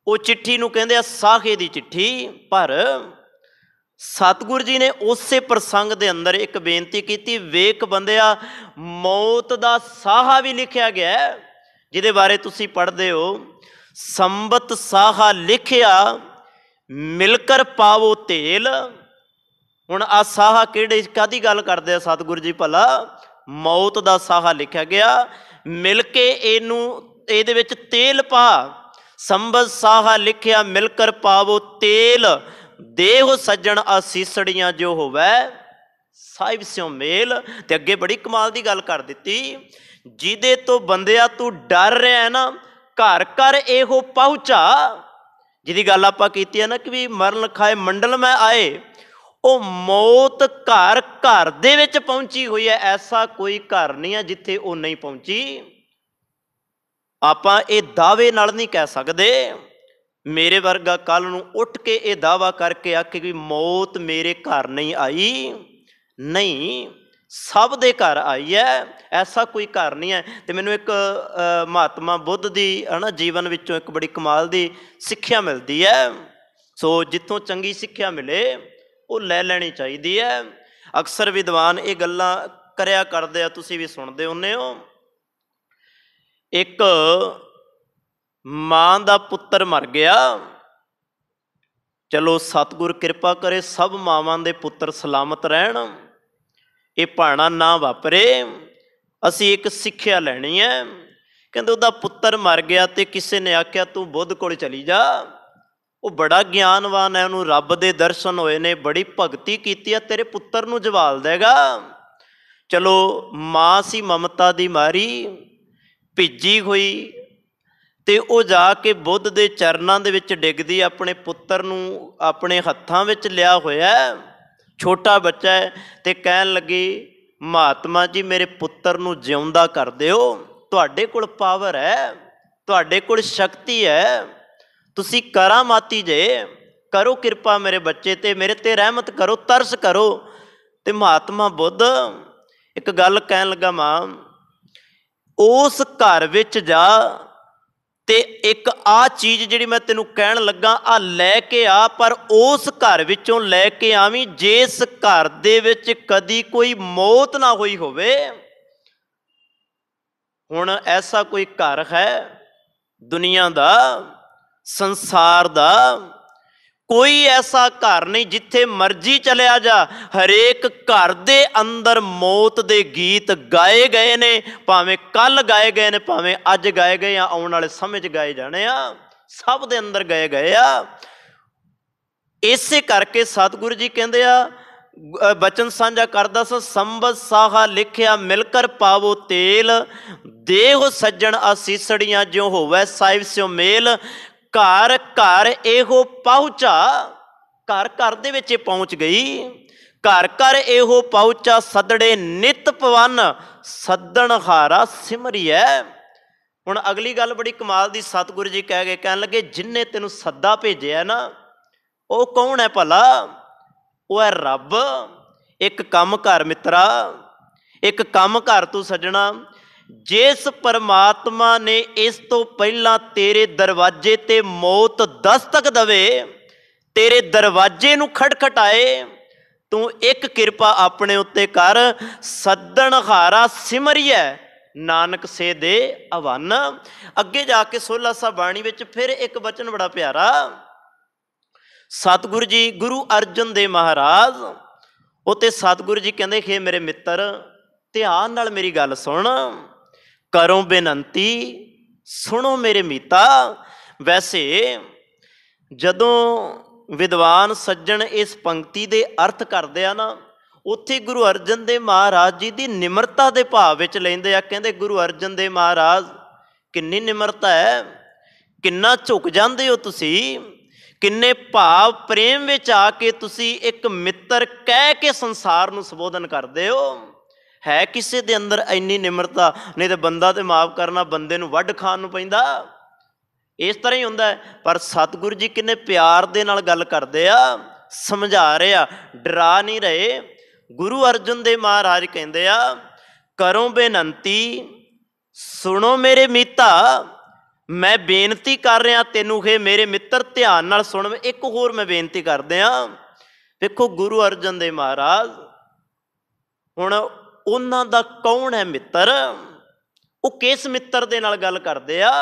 ਉਹ ਚਿੱਠੀ ਨੂੰ ਕਹਿੰਦੇ ਆ ਸਾਹੇ ਦੀ ਚਿੱਠੀ। ਪਰ ਸਤਿਗੁਰੂ ਜੀ ਨੇ ਉਸੇ ਪ੍ਰਸੰਗ ਦੇ ਅੰਦਰ ਇੱਕ ਬੇਨਤੀ ਕੀਤੀ, ਵੇਖ ਬੰਦਿਆ, ਮੌਤ ਦਾ ਸਾਹਾ ਵੀ ਲਿਖਿਆ ਗਿਆ, ਜਿਹਦੇ ਬਾਰੇ ਤੁਸੀਂ ਪੜ੍ਹਦੇ ਹੋ, ਸੰਬਤ ਸਾਹਾ ਲਿਖਿਆ ਮਿਲਕਰ ਪਾਵੋ ਤੇਲ। ਹੁਣ ਆਹ ਸਾਹਾ ਕਿਹੜੇ, ਕਾਹਦੀ ਗੱਲ ਕਰਦੇ ਆ ਸਤਿਗੁਰੂ ਜੀ? ਭਲਾ ਮੌਤ ਦਾ ਸਾਹਾ ਲਿਖਿਆ ਗਿਆ, ਮਿਲ ਕੇ ਇਹਦੇ ਵਿੱਚ ਤੇਲ ਪਾ। ਸੰਬਤ ਸਾਹਾ ਲਿਖਿਆ ਮਿਲਕਰ ਪਾਵੋ ਤੇਲ, ਦੇਹੁ ਸੱਜਣ ਆਸੀਸੜੀਆਂ ਜੋ ਹੋਵੇ ਸਾਹਿਬ ਸਿਉ ਮੇਲ। ਤੇ ਅੱਗੇ ਬੜੀ ਕਮਾਲ ਦੀ ਗੱਲ ਕਰ ਦਿੱਤੀ, ਜਿਹਦੇ ਤੋਂ ਬੰਦਿਆ ਤੂੰ ਡਰ ਰਿਹਾ ਨਾ, ਘਰ ਘਰ ਇਹੋ ਪਹੁੰਚਾ। ਜਿਹਦੀ ਗੱਲ ਆਪਾਂ ਕੀਤੀ ਹੈ ਨਾ ਕਿ ਵੀ ਮਰਨ ਲਿਖਾਏ ਮੰਡਲ ਮੈਂ ਆਏ, ਉਹ ਮੌਤ ਘਰ ਘਰ ਦੇ ਵਿੱਚ ਪਹੁੰਚੀ ਹੋਈ ਹੈ। ਐਸਾ ਕੋਈ ਘਰ ਨਹੀਂ ਹੈ ਜਿੱਥੇ ਉਹ ਨਹੀਂ ਪਹੁੰਚੀ। ਆਪਾਂ ਇਹ ਦਾਅਵੇ ਨਾਲ ਨਹੀਂ ਕਹਿ ਸਕਦੇ। ਮੇਰੇ ਵਰਗਾ ਕੱਲ੍ਹ ਨੂੰ ਉੱਠ ਕੇ ਇਹ ਦਾਅਵਾ ਕਰਕੇ ਆਖੇ ਕਿ ਮੌਤ ਮੇਰੇ ਘਰ ਨਹੀਂ ਆਈ, ਨਹੀਂ, ਸਭ ਦੇ ਘਰ ਆਈ ਹੈ, ਐਸਾ ਕੋਈ ਘਰ ਨਹੀਂ ਹੈ। ਅਤੇ ਮੈਨੂੰ ਇੱਕ ਮਹਾਤਮਾ ਬੁੱਧ ਦੀ ਜੀਵਨ ਵਿੱਚੋਂ ਇੱਕ ਬੜੀ ਕਮਾਲ ਦੀ ਸਿੱਖਿਆ ਮਿਲਦੀ ਹੈ। ਸੋ ਜਿੱਥੋਂ ਚੰਗੀ ਸਿੱਖਿਆ ਮਿਲੇ ਉਹ ਲੈ ਲੈਣੀ ਚਾਹੀਦੀ ਹੈ। ਅਕਸਰ ਵਿਦਵਾਨ ਇਹ ਗੱਲਾਂ ਕਰਿਆ ਕਰਦੇ ਆ, ਤੁਸੀਂ ਵੀ ਸੁਣਦੇ ਹੁੰਦੇ ਹੋ। ਇੱਕ ਮਾਂ ਦਾ ਪੁੱਤਰ ਮਰ ਗਿਆ, ਚਲੋ ਸਤਿਗੁਰ ਕਿਰਪਾ ਕਰੇ ਸਭ ਮਾਵਾਂ ਦੇ ਪੁੱਤਰ ਸਲਾਮਤ ਰਹਿਣ, ਇਹ ਭਾਣਾ ਨਾ ਵਾਪਰੇ। ਅਸੀਂ ਇੱਕ ਸਿੱਖਿਆ ਲੈਣੀ ਹੈ। ਕਹਿੰਦੇ ਉਹਦਾ ਪੁੱਤਰ ਮਰ ਗਿਆ ਅਤੇ ਕਿਸੇ ਨੇ ਆਖਿਆ ਤੂੰ ਬੁੱਧ ਕੋਲ ਚਲੀ ਜਾ, ਉਹ ਬੜਾ ਗਿਆਨਵਾਨ ਹੈ, ਉਹਨੂੰ ਰੱਬ ਦੇ ਦਰਸ਼ਨ ਹੋਏ ਨੇ, ਬੜੀ ਭਗਤੀ ਕੀਤੀ ਹੈ, ਤੇਰੇ ਪੁੱਤਰ ਨੂੰ ਜਵਾਲ ਦੇਗਾ। ਚਲੋ ਮਾਂ ਸੀ ਮਮਤਾ ਦੀ ਮਾਰੀ, ਭਿੱਜੀ ਹੋਈ, ਅਤੇ ਉਹ ਜਾ ਕੇ ਬੁੱਧ ਦੇ ਚਰਨਾਂ ਦੇ ਵਿੱਚ ਡਿੱਗਦੀ, ਆਪਣੇ ਪੁੱਤਰ ਨੂੰ ਆਪਣੇ ਹੱਥਾਂ ਵਿੱਚ ਲਿਆ ਹੋਇਆ, ਛੋਟਾ ਬੱਚਾ ਹੈ, ਅਤੇ ਕਹਿਣ ਲੱਗੀ ਮਹਾਤਮਾ ਜੀ ਮੇਰੇ ਪੁੱਤਰ ਨੂੰ ਜਿਉਂਦਾ ਕਰ ਦਿਓ, ਤੁਹਾਡੇ ਕੋਲ ਪਾਵਰ ਹੈ, ਤੁਹਾਡੇ ਕੋਲ ਸ਼ਕਤੀ ਹੈ, ਤੁਸੀਂ ਕਰਾਮਾਤੀ ਜੇ, ਕਰੋ ਕਿਰਪਾ ਮੇਰੇ ਬੱਚੇ 'ਤੇ, ਮੇਰੇ 'ਤੇ ਰਹਿਮਤ ਕਰੋ, ਤਰਸ ਕਰੋ। ਅਤੇ ਮਹਾਤਮਾ ਬੁੱਧ ਇੱਕ ਗੱਲ ਕਹਿਣ ਲੱਗਾ, ਮਾਂ ਉਸ ਘਰ ਵਿੱਚ ਜਾ ਅਤੇ ਇੱਕ ਆਹ ਚੀਜ਼ ਜਿਹੜੀ ਮੈਂ ਤੈਨੂੰ ਕਹਿਣ ਲੱਗਾ ਆਹ ਲੈ ਕੇ ਆ, ਪਰ ਉਸ ਘਰ ਵਿੱਚੋਂ ਲੈ ਕੇ ਆਵੀਂ ਜਿਸ ਘਰ ਦੇ ਵਿੱਚ ਕਦੀ ਕੋਈ ਮੌਤ ਨਾ ਹੋਈ ਹੋਵੇ। ਹੁਣ ਐਸਾ ਕੋਈ ਘਰ ਹੈ ਦੁਨੀਆ ਦਾ, ਸੰਸਾਰ ਦਾ, ਕੋਈ ਐਸਾ ਘਰ ਨਹੀਂ ਜਿੱਥੇ ਮਰਜ਼ੀ ਚਲਿਆ ਜਾ, ਹਰੇਕ ਘਰ ਦੇ ਅੰਦਰ ਮੌਤ ਦੇ ਗੀਤ ਗਾਏ ਗਏ ਨੇ, ਭਾਵੇਂ ਕੱਲ੍ਹ ਗਾਏ ਗਏ ਨੇ, ਭਾਵੇਂ ਅੱਜ ਗਾਏ ਗਏ ਆ, ਆਉਣ ਵਾਲੇ ਸਮੇਂ 'ਚ ਗਾਏ ਜਾਣੇ ਆ, ਸਭ ਦੇ ਅੰਦਰ ਗਏ ਗਏ ਆ। ਇਸੇ ਕਰਕੇ ਸਤਿਗੁਰੂ ਜੀ ਕਹਿੰਦੇ ਆ, ਬਚਨ ਸਾਂਝਾ ਕਰਦਾ ਸਾਂ, ਸੰਬਤ ਸਾਹਾ ਲਿਖਿਆ ਮਿਲਕਰ ਪਾਵੋ ਤੇਲ, ਦੇਹੁ ਸੱਜਣ ਆਸੀਸੜੀਆਂ ਜਿਉ ਹੋਵੇ ਸਾਹਿਬ ਸਿਉ ਮੇਲ। ਘਰ ਘਰ ਇਹੋ ਪਹੁੰਚਾ, ਘਰ ਘਰ ਦੇ ਵਿੱਚ ਇਹ ਪਹੁੰਚ ਗਈ, घर घर एहो पहुँचा सदड़े नित पवन, सदन हारा सिमरिए। हुण अगली गल बड़ी कमाल दी सतगुरु जी कह गए, कहन लगे जिन्ने तेनू सद्दा भेजिया ना वो कौन है भला? वो है रब। एक काम कर मित्रा, एक काम कर तू सज्जणा, जिस परमात्मा ने इस तो पहला तेरे दरवाजे ते मौत दस्तक दवे, तेरे दरवाजे नू खटखटाए, तू एक किरपा अपने उत्ते कर, सदन हारा सिमरिए नानक से दे अवन। अगे जाके 16 सा बाणी विच फिर एक वचन बड़ा प्यारा, सतगुरु जी गुरु अर्जन देव महाराज उत्ते सतगुरु जी कहंदे, हे मेरे मित्र ध्यान नाल मेरी गल सुन, करो बेनती सुनो मेरे मीता। वैसे जदों विद्वान सज्जन इस पंक्ति के अर्थ करते हैं ना, उत्थे गुरु अर्जन देव महाराज जी की निमरता के भाव विच लैंदे आ। कहंदे गुरु अर्जन देव महाराज किन्नी निमरता है, किन्ना झुक जांदे हो तुसी, किन्ने भाव प्रेम विच आके तुसी एक मित्र कह के संसार नूं संबोधन करदे हो। है किसी दे अंदर इन्नी निमरता? नहीं तो बंदा तो माफ करना, बंदे नूं वढ खाण नूं पैंदा। इस तरह ही हुंदा है। पर सतगुरु जी किन्ने प्यार दे नाल गल करदे आ, समझा रहे आ, डरा नहीं रहे। गुरु अर्जन देव महाराज कहंदे आ, करो बेनती सुनो मेरे मीता, मैं बेनती कर रहा तेनू, हे मेरे मित्र ध्यान नाल सुन। एक होर मैं बेनती करदे आ, देखो गुरु अर्जन देव महाराज हुण उन्हां दा कौन है मित्र? वो किस मित्र दे नाल गल करदे आ,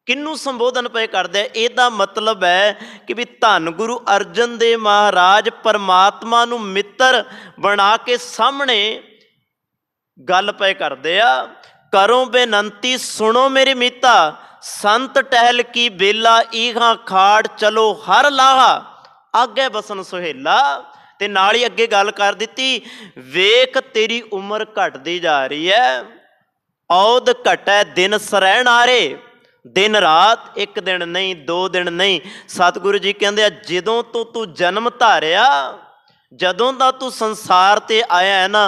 किन्नू संबोधन पे करदे? इहदा मतलब है कि भी धन गुरु अर्जन देव महाराज परमात्मा नू मित्र बना के सामने गल पे करदे आ। करो बेनती सुनो मेरे मीता, संत टहल की बेला ईहा खाड़, चलो हर लाहा आगे बसन सुहेला। ते नाल ही अगे गल कर दिती, वेख तेरी उम्र घटदी जा रही है, औद घटै दिन सरैणारे, दिन रात एक दिन नहीं दो दिन नहीं। सतगुरु जी कहंदे जदों तो तू जन्म धारिया, जदों दा तू संसार ते आया है ना,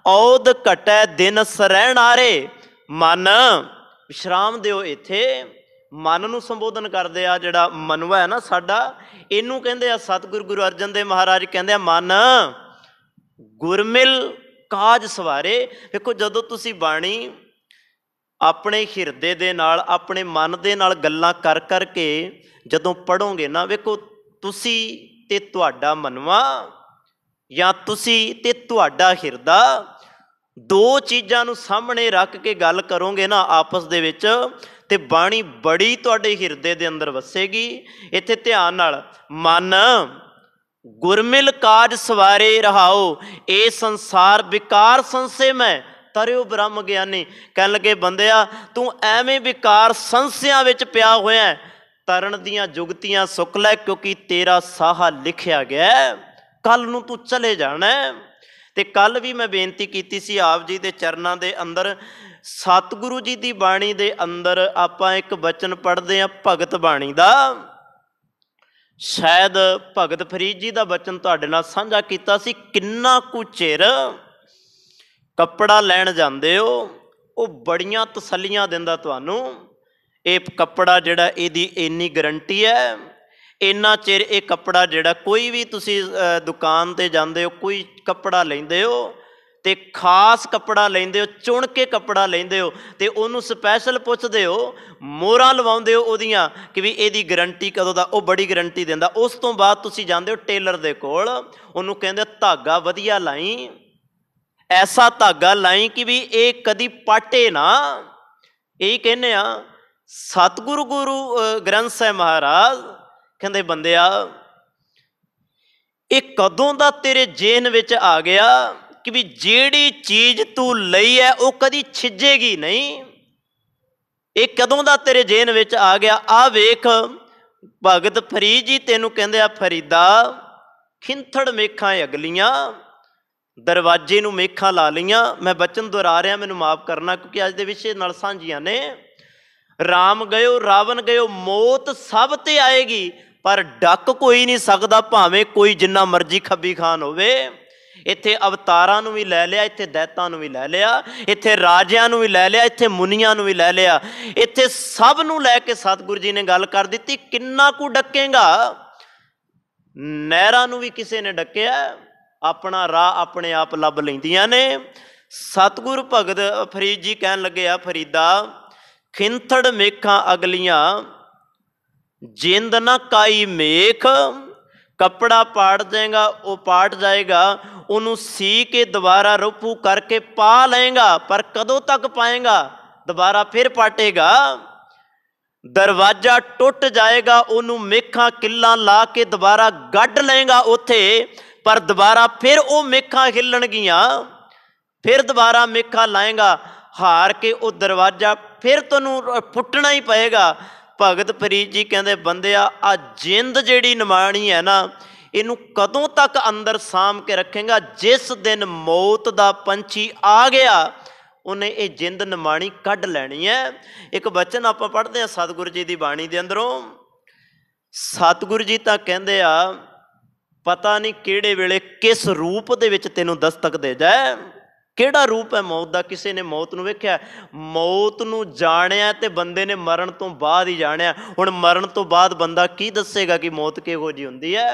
औद घटै दिन सरैणारे, मन विश्राम दिओ इत्थे। मन नूं संबोधन करदे आ, जिहड़ा मनुआ है ना साडा, इनू कहंदे आ सतगुरु गुरु अर्जन देव महाराज कहंदे आ, मन गुरमिल काज सवारे। देखो जदों तुसी बाणी अपने हिरदे दे नाल, अपने मन दे नाल गल्लां कर कर के जदों पढ़ोगे ना, वेखो तुसी ते तुहाडा मनवा या तुसी ते तुहाडा हिरदा, दो चीज़ां नूं सामने रख के गल करोगे ना आपस दे विच, ते बाणी बड़ी तुहाडे हिरदे दे अंदर वसेगी। इत्थे ध्यान नाल, मन गुरमिल काज सवारे रहाओ, ए संसार विकार संशय में तरियो ब्रह्म ज्ञानी। कहन लगे बंदिया तू एवें विकार संशयां विच पिया होया, तरन दियां जुगतियां सुख लै, क्योंकि तेरा साहा लिखिया गया, कल नूं तू चले जाना। ते कल भी मैं बेनती की सी आप जी दे चरनां दे अंदर, सतगुरु जी की बाणी दे अंदर आपां एक बचन पढ़ते हैं भगत बाणी दा। शायद भगत फरीद जी का बचन तुहाडे नाल साझा कीता सी, किन्ना कु चिर कपड़ा लैण जांदे हो, वो बड़ियां तसल्लियां दिंदा तुहानूं। ये कपड़ा जिहड़ा इहदी इन्नी गारंटी है, इन्ना चिर ये कपड़ा जिहड़ा कोई भी तुसी दुकान ते जांदे हो, कोई कपड़ा लैंदे हो ते खास कपड़ा लैंदे हो, चुन के कपड़ा लैंदे हो, ते उहनूं स्पैशल पुछदे हो, मोहरां लवाउंदे हो ओहदियां कि भी इहदी गारंटी कदों दा, वो बड़ी गारंटी दिंदा। उस तो बाद तुसी जांदे हो टेलर दे कोल, उहनूं कहंदे धागा वधिया लाई, ऐसा धागा लाई कि भी ये कदी पाटे ना। यही कहने आ सतगुरु गुरु ग्रंथ साहिब महाराज कहंदे बंदिया ये कदों दा तेरे जेहन विच आ गया कि भी जिहड़ी चीज़ तू लई है वो कदी छिजेगी नहीं। ये कदों दा तेरे जेहन विच आ गया। आ वेख भगत फरीद जी तेनू कहंदे आ, फरीदा खिंथड़ मेखां अगलियां, दरवाजे नूं मेखां ला लियां। मैं बचन दोहरा रहा, मैनू माफ़ करना क्योंकि अज दे विषय नाल सांझियां ने। राम गयो रावण गयो, मौत सब ते आएगी, पर डक कोई नहीं सकता, भावें कोई जिन्ना मर्जी खब्बी खान होवे। इत्थे अवतारां नूं भी लै लिया, इत्थे दैतां नूं भी लै लिया, इत्थे राजियां नूं भी लै लिया, इत्थे मुनियां नूं भी लै लिया, इत्थे सब नूं लैके सतगुरु जी ने गल कर दी, किन्ना कु डकेगा। नहरां नूं भी किसी ने डकिया, अपना राह अपने आप लभ लैंदियां ने। सतगुरु भगत फरीद जी कहन लगे, आ फरीदा खिंथड़ मेखां अगलियां जिंद ना काई मेख, कपड़ा पाट जाएगा वो पाट जाएगा, उन्हों सी के दोबारा रफू करके पा लेगा, पर कदों तक पाएगा, दोबारा फिर पाटेगा। दरवाजा टुट जाएगा, उन्हों मेखा किला ला के दोबारा गढ़ लेगा उथे, पर दोबारा फिर वो मेखा हिलणगियां, फिर दोबारा मेखा लाएगा, हार के वो दरवाजा फिर तैनूं पुट्टना ही पएगा। भगत फरीद जी कहते, बंदिया आ जिंद जिहड़ी निमाणी है ना, इनू कदों तक अंदर साम के रखेगा। जिस दिन मौत दा पंछी आ गया, उन्हें ये जिंद निमाणी कढ़ लैनी है। एक बचन आपां पढ़ते हैं सतगुरु जी की बाणी के अंदरों। सतगुरु जी तां कहंदे आ, पता नहीं किहड़े वेले किस रूप दे विच तैनूं दस्तक दे जाए। किहड़ा रूप है मौत का? किसी ने मौत नूं वेख्या? मौत नूं जाणिया ते बंदे ने मरण तो बाद ही जाणिया। हुण मरण तो बाद बंदा की दसेगा कि मौत किहो जी हुंदी है?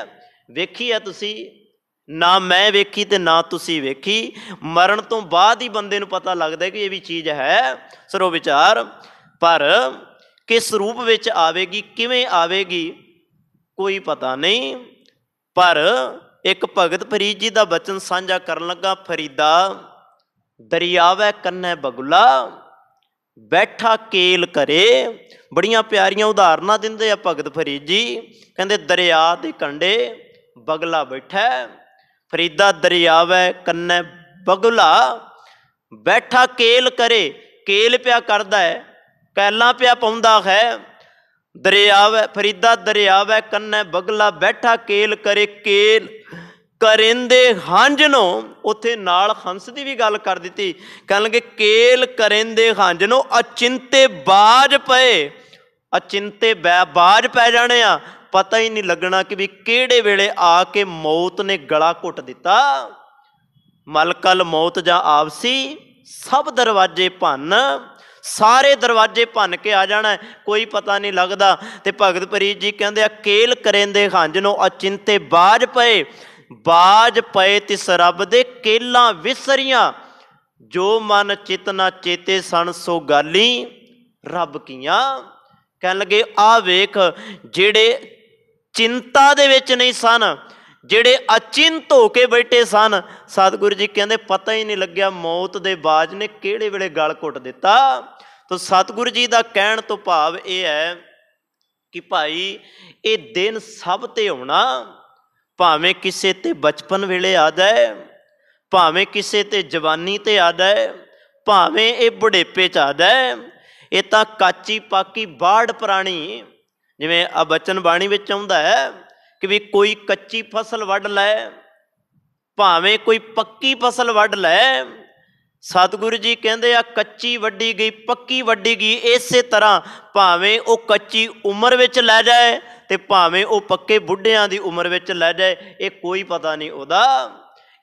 वेखी है तुसी? ना मैं वेखी ते ना तुसी वेखी। मरण तो बाद ही बंदे नूं पता लगदा कि ये भी चीज़ है। सरो विचार। पर किस रूप विच आवेगी, किवें आवेगी, कोई पता नहीं। पर एक भगत फरीद जी का बचन साझा करन लगा, फरीदा दरियावै कन्नै बगुला, बैठा केल करे। बड़ियां प्यारियां उदाहरणा दिंदे आ भगत फरीद जी। कहंदे दरिया दे कंढे बगला बैठा, फरीदा दरियावै कन्नै बगुला, बैठा केल करे। केल पिया करदा है, कैलां पिया पाउंदा है। दरियावै फरीदा दरियावै कन्नै बगला, बैठा केल करे। केल करेंदे हंज नो, उत्थे नाल हंस की भी गल कर दी। कहन लगे केल करेंदे हंज नो, अचिंते बाज पए। अचिंते बाज पै जाने आ, पता ही नहीं लगना कि भी किहड़े वेले आके मौत ने गला घुट दिता। मलकल मौत जां आपसी, सब दरवाजे भन, सारे दरवाजे भन के आ जाना, कोई पता नहीं लगता। तो भगत फरीद जी कहते केल करेंदे हंज नो, अचिंते बाज पए। बाज पए तिस रब दे केलां विसरियां, जो मन चित ना चेते सन सो गाली रब कियां। कहन लगे आ वेख, जेड़े चिंता दे विच नहीं सन, जेड़े अचिंत हो के बैठे सन, सतगुरु जी कहते पता ही नहीं लग्या मौत दे बाज ने किहड़े वेले गल घुट दिता। तो सतगुरु जी का कहण तो भाव यह है कि भाई ये दिन सब ते आउणा, भावें किसे ते बचपन वेले आ जाए, भावें किसे ते जवानी ते आ जाए, भावें ये बुढ़ेपे च आ जाए। ये तां काची पाकी बाढ़ प्राणी, जिवें आ बचन बाणी विच आउंदा है कि भी कोई कच्ची फसल वढ़ लै, भावें कोई पक्की फसल वढ़ लै। सतगुरु जी कहंदे आ कच्ची वड्डी गई पक्की वड्डी गई, इसे तरह भावें वो कच्ची उम्र विच लै जाए ते भावें वो पक्के बुढ़ियां दी उम्र विच लै जाए, ये कोई पता नहीं उहदा,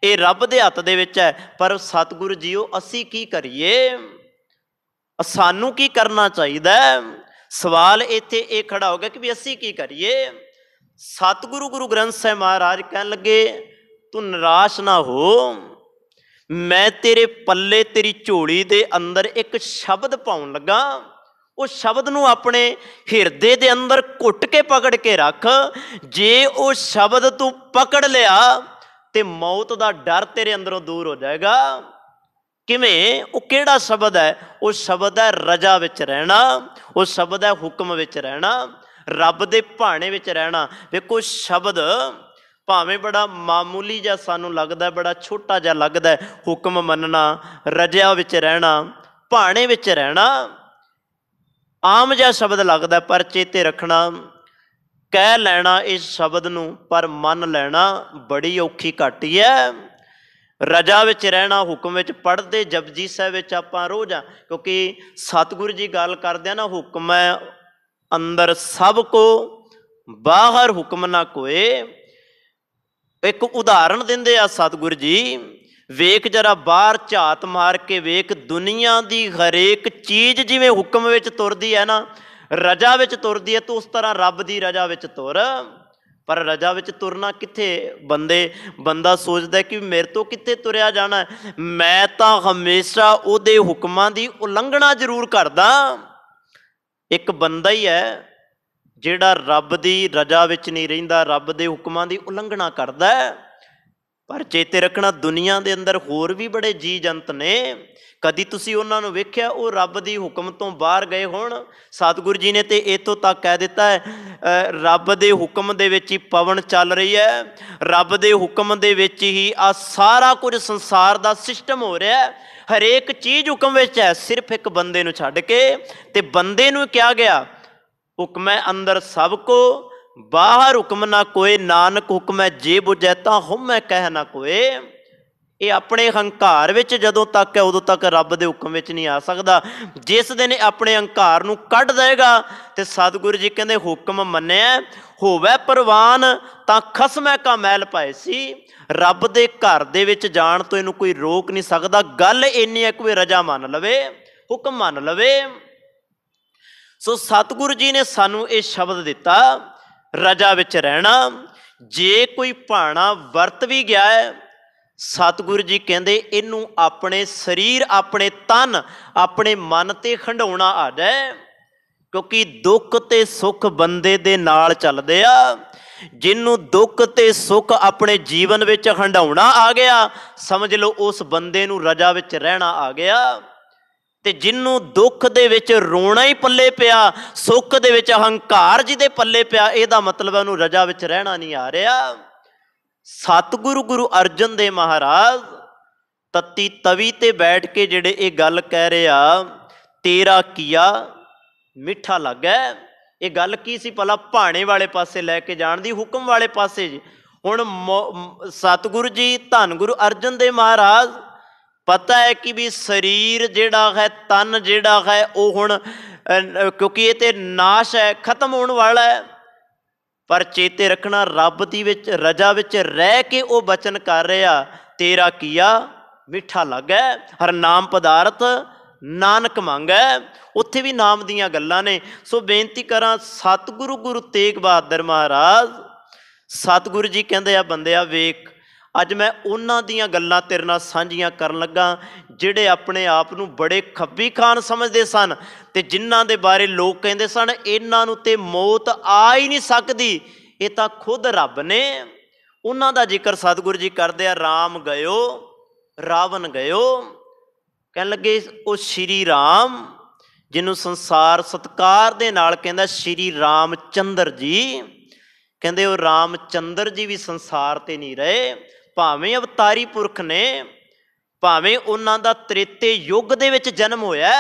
ये रब दे हत्थ दे विच है। पर सतगुरु जीओ असी की करिए, सानू की करना चाहिए? सवाल इत्थे ये खड़ा हो गया कि भी असी की करिए। सतगुरु गुरु ग्रंथ साहिब महाराज कहन लगे तू निराश ना हो, मैं तेरे पल्ले तेरी झोली दे अंदर एक शब्द पाउन लगा। उस शब्द नूं अपने हिरदे दे अंदर घुट के पकड़ के रख। जे वो शब्द तू पकड़ लिया तो मौत का डर तेरे अंदरों दूर हो जाएगा। किवें? वो किहड़ा शब्द है? वो शब्द है रजा विच रहना, वो शब्द है हुक्म विच रहना, रब दे भाणे विच रहना। देखो शब्द भावें बड़ा मामूली जा सानू लगदा है, बड़ा छोटा जा लगदा है, हुक्म मनना, रजा विच रहना, भाणे विच रहना, आम जा शब्द लगदा है। पर चेते रखना, कह लेना इस शब्द नूं, पर मन लेना बड़ी औखी घट ही है। रजा विच रहना, हुक्म विच पढ़ते जपजी साहिब विच आपां रोज़ आ, क्योंकि सतगुरु जी गल करदे ना, हुक्म है अंदर सब को बाहर हुक्म ना कोए। एक उदाहरण दिंदे आ सतगुरु जी, वेख जरा बाहर झात मार के वेख, दुनिया की हरेक चीज जिवें हुक्म विच तुरदी है ना, रजा विच तुरदी है, तो उस तरह रब की रजा विच तुर। पर रजा विच तुरना कित्थे, बंदा सोचदा कि मेरे तो कित्थे तुरया जाना है, मैं तो हमेशा उहदे हुक्मां की उलंघना जरूर करदा। एक बंदा ही है ਜਿਹੜਾ ਰੱਬ ਦੀ ਰਜਾ ਵਿੱਚ ਨਹੀਂ ਰਹਿੰਦਾ, ਰੱਬ ਦੇ ਹੁਕਮਾਂ ਦੀ ਉਲੰਘਣਾ ਕਰਦਾ ਹੈ। ਪਰ ਚੇਤੇ ਰੱਖਣਾ, ਦੁਨੀਆ ਦੇ ਅੰਦਰ ਹੋਰ ਵੀ ਬੜੇ ਜੀ ਜੰਤ ਨੇ, ਕਦੀ ਤੁਸੀਂ ਉਹਨਾਂ ਨੂੰ ਵੇਖਿਆ ਉਹ ਰੱਬ ਦੀ ਹੁਕਮ ਤੋਂ ਬਾਹਰ ਗਏ ਹੋਣ? ਸਤਿਗੁਰੂ ਜੀ ਨੇ ਤੇ ਇੱਥੋਂ ਤੱਕ ਕਹਿ ਦਿੱਤਾ ਹੈ, ਰੱਬ ਦੇ ਹੁਕਮ ਦੇ ਵਿੱਚ ਹੀ ਪਵਨ ਚੱਲ ਰਹੀ ਹੈ, ਰੱਬ ਦੇ ਹੁਕਮ ਦੇ ਵਿੱਚ ਹੀ ਆ ਸਾਰਾ ਕੁਝ ਸੰਸਾਰ ਦਾ ਸਿਸਟਮ ਹੋ ਰਿਹਾ ਹੈ, ਹਰੇਕ ਚੀਜ਼ ਹੁਕਮ ਵਿੱਚ ਹੈ, ਸਿਰਫ ਇੱਕ ਬੰਦੇ ਨੂੰ ਛੱਡ ਕੇ। ਤੇ ਬੰਦੇ ਨੂੰ ਕਿਹਾ ਗਿਆ, हुक्म है अंदर सबको, बाहर हुक्म ना कोई, नानक हुक्म है जे बुझै तां हुमै कह ना कोई। ये अपने हंकार विच जदों तक है उदों तक रब दे हुक्म विच नहीं आ सकदा। जिस दिन अपने हंकार नूं कढ देगा ते सतगुरु जी कहंदे हुक्म मन्निया होवै परवान तां खसमै का मैल पाए सी। रब दे घर दे विच जाण तों इहनूं कोई रोक नहीं सकदा। गल इन्नी है कोई रजा मान लवे, हुक्म मान लवे। सो सतगुरु जी ने सानू ये शब्द दिता, रजा विच रहना। जे कोई भाणा वरत भी गया है, सतगुरु जी कहंदे इनू अपने शरीर, अपने तन, अपने मन ते खंडाउणा आ जाए, क्योंकि दुख ते सुख बंदे दे नाल चलदे आ। जिन्नू दुख ते सुख अपने जीवन विच खंडाउणा आ गया, समझ लो उस बंदे नू रजा विच रहना आ गया। ते जिन्नू दुख दे विच रोना ही पल्ले पिया, सुख दे विच हंकार जी दे पल्ले पिया, इहदा मतलब है उन्हूं रजा विच रहना नहीं आ रहा। सतगुरु गुरु अर्जन देव महाराज तत्ती तवी ते बैठ के जिहड़े ये गल कह रहे आ, तेरा किया मिठा लगे। ये गल की सी भला? भाणे वाले पासे लैके जाण दी, हुक्म वाले पासे। हुण सतगुरु जी धन गुरु अर्जन देव महाराज पता है कि भी शरीर जिहड़ा है, तन जिहड़ा है वो हुण क्योंकि ये ते नाश है, खत्म होने वाला है। पर चेते रखना, रब दी विच रजा विच रह के वो बचन कर रहा, तेरा किया मिठा लगे, हर नाम पदार्थ नानक मंगै। उत्थे भी नाम दीयां गल्लां ने। सो बेनती करा, सतगुरु गुरु तेग बहादुर महाराज, सतगुरु जी कहंदे आ बंदिया वेख, अज मैं उन्हां दीयां गल्लां तेरे नाल सांझियां करन लगा जिहड़े अपने आप नूं बड़े खब्बी खान समझदे सन, ते जिन्हां दे बारे लोग कहंदे सन इन्हां नूं ते मौत आ ही नहीं सकदी, ये तां खुद रब ने। उन्हां दा जिक्र सतगुरु जी करदे आ, राम गयो रावण गयो। कहण लगे ओ श्री राम, जिन्हों संसार सत्कार दे नाल कहंदा श्री रामचंद्र जी, कहंदे ओ रामचंद्र जी भी संसार ते नहीं रहे, भावें अवतारी पुरख ने, भावें उन्हां दा त्रेते युग दे विच जन्म होया,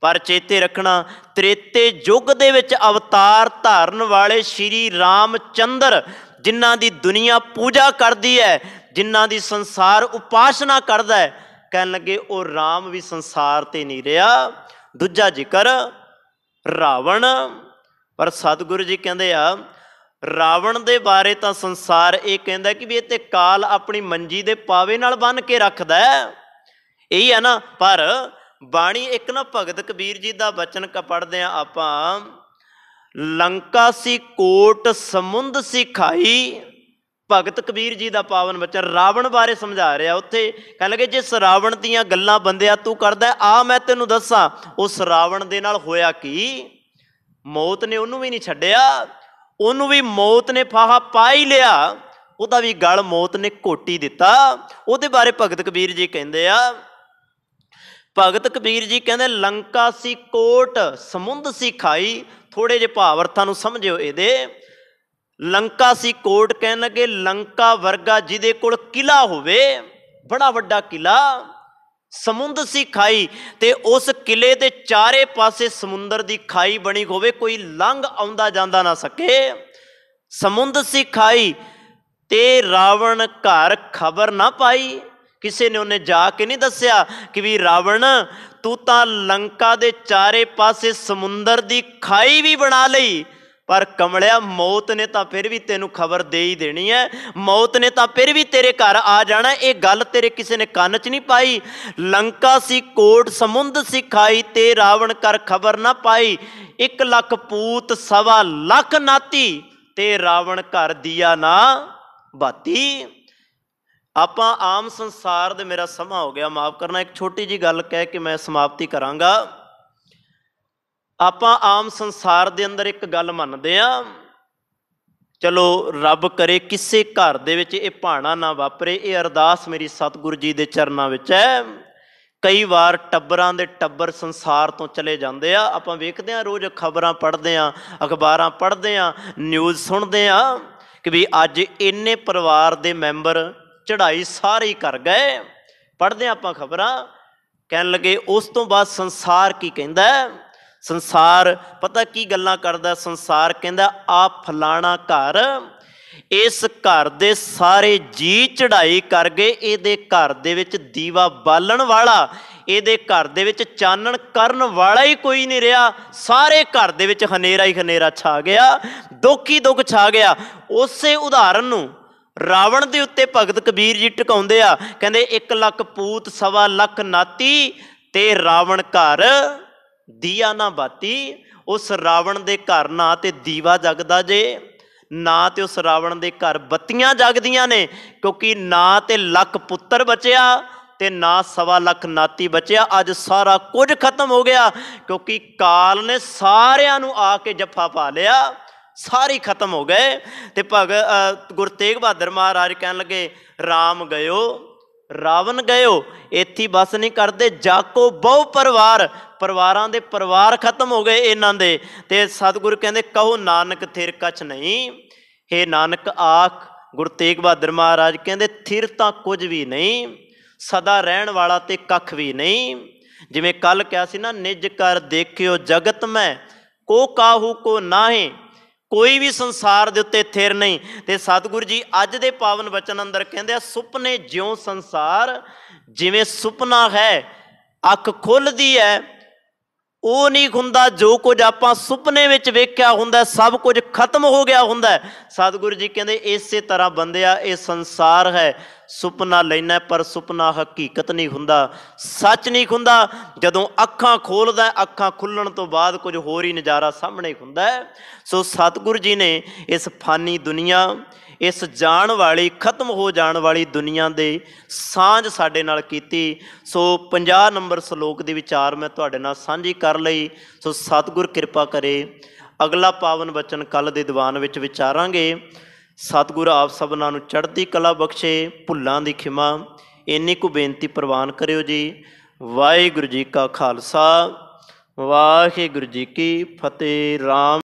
पर चेते रखना त्रेते युग दे विच अवतार धारण वाले श्री रामचंद्र, जिन्हां दी दुनिया पूजा करदी है, जिन्हां दी संसार उपासना करदा है, कहन लगे ओ राम भी संसार ते नहीं रहा। दूजा जिक्र रावण, पर सतगुरु जी कहंदे आ रावण दे बारे तां संसार ये कहंदा कि भी इत्ते काल अपनी मंजी दे पावे नाल बन के रखदा है, यही है ना। पर बाणी एक ना भगत कबीर जी दा बचन पढ़दे आ आपां, लंका सी कोट समुंद सी खाई। भगत कबीर जी दा पावन बचन रावण बारे समझा रहा। उत्थे कहण लगे जिस रावण दीयां गल्लां बंदिया तू करदा आ मैं तैनूं दस्सां, उस रावण दे नाल होया की, मौत ने उहनूं भी नहीं छड्डिया, उहनूं भी मौत ने फाहा पा ही लिया, उहदा भी गल मौत ने घोट ही दिता। उहदे बारे भगत कबीर जी कहंदे आ, भगत कबीर जी कहंदे लंका सी कोट समुंद सी खाई। थोड़े जे भावर्थां नूं समझिओ इहदे। लंका सी कोट कहण लगे लंका वर्गा जिहदे कोल किला होवे, बड़ा वड्डा किला, समुंद सी खाई, ते उस किले दे चारे पासे समुंदर दी खाई बनी होवे, कोई लंघ आउंदा जांदा ना सके। समुंद सी खाई ते रावण घर खबर ना पाई, किसी ने उन्हें जाके नहीं दस्या कि भी रावण तू तां लंका दे चारे पासे समुंदर दी खाई भी बना लई, पर कमलिया मौत ने तो फिर भी तेनू खबर दे ही देनी है, मौत ने तो फिर भी तेरे घर आ जाना। ये गल तेरे किसी ने कान च नहीं पाई। लंका सी कोट समुंद सी खाई, ते रावण कर खबर ना पाई। 1 लाख पूत 1.25 लाख नाती, ते रावण घर दिया ना बाती। ਆਪਾਂ आम संसार ਦੇ, मेरा समा हो गया माफ़ करना, एक छोटी जी गल कह के मैं समाप्ति करांगा। ਆਪਾਂ आम संसार ਦੇ अंदर एक गल ਮੰਨਦੇ ਆ, चलो रब करे किसी घर ਦੇ ਵਿੱਚ ਇਹ ਭਾਣਾ ਨਾ ਵਾਪਰੇ। ਇਹ ਅਰਦਾਸ ਮੇਰੀ सतगुरु जी ਦੇ ਚਰਨਾਂ ਵਿੱਚ ਹੈ। कई बार टब्बरां दे टब्बर संसार तो चले जाते हैं। आप वेखते हैं, रोज़ खबरां पढ़ते हैं, अखबारां पढ़ते हैं, न्यूज़ सुनते हैं कि भी अज इन्ने परिवार के मैंबर चढ़ाई सारे ही कर गए। पढ़ते आप खबरां, कहन लगे उस तो बाद संसार की कहता है। संसार पता की गल्लां करदा, संसार कहता आ फलाना घर, इस घर दे सारे जी चढ़ाई कर गए, इहदे घर दे विच दीवा बालन वाला, इहदे घर दे विच चानण करन वाला ही कोई नहीं रहा। सारे घर दे विच हनेरा ही हनेरा छा गया, दुख ही दुख छा गया। उसे उदाहरण नूं रावण दे उत्ते भगत कबीर जी टिकाउंदे आ, कहंदे 1 लाख पूत 1.25 लाख नाती, ते रावण घर दिया ना बाती। उस रावण दे घर ना ते दीवा जगदा जे, ना ते उस रावण दे घर बत्तियां जगदियां ने, क्योंकि ना ते लख पुत्तर बचिया ते ना 1.25 लाख नाती बचिया। अज सारा कुछ खत्म हो गया, क्योंकि काल ने सारियां नूं आके जफ्फा पा लिया, सारे खत्म हो गए। ते गुरु तेग बहादुर महाराज कहन लगे राम गयो रावण गयो, इत्थे बस नहीं करते, जाको बहु परिवार, परिवारां दे परिवार खत्म हो गए इन्हां दे। ते सतगुरु कहंदे कहो नानक थिर कछ नहीं। हे नानक आख, गुरु तेग बहादुर महाराज कहंदे थिर तां कुछ भी नहीं, सदा रहन वाला ते कख भी नहीं। जिवें कल कहा सी ना, निज कर देखियो जगत में, को काहू को नाहे, कोई भी संसार दे उत्ते थिर नहीं। ते सतगुरु जी अज दे पावन वचन अंदर कहंदे सुपने ज्यों संसार, जिवें सुपना है अख खुलदी है, वो नहीं हुंदा जो कुछ आपां सुपने विच वेख्या हुंदा, सब कुछ खत्म हो गया हुंदा। सतगुरु जी कहंदे इसे तरह बंदिया ये संसार है, सुपना लेना पर सुपना हकीकत नहीं हुंदा, सच नहीं हुंदा। जदों अखां खोलदा, अखां खुलण तो बाद कुछ होर ही नज़ारा सामने हुंदा है। सो सतगुरु जी ने इस फानी दुनिया, इस जान वाली खत्म हो जाने वाली दुनिया दे सांझ साडे नाल कीती। सो 50 नंबर सलोक दी विचार मैं तुहाडे नाल सांझी कर लई। सो सतगुर कृपा करे, अगला पावन वचन कल दे दीवान विच विचारांगे। सतगुर आप सबनां नूं चढ़दी कला बख्शे, भुल्लां दी खिमा, इन्नी को बेनती प्रवान करियो जी। वाहिगुरू जी का खालसा, वाहिगुरू जी की फतेह। राम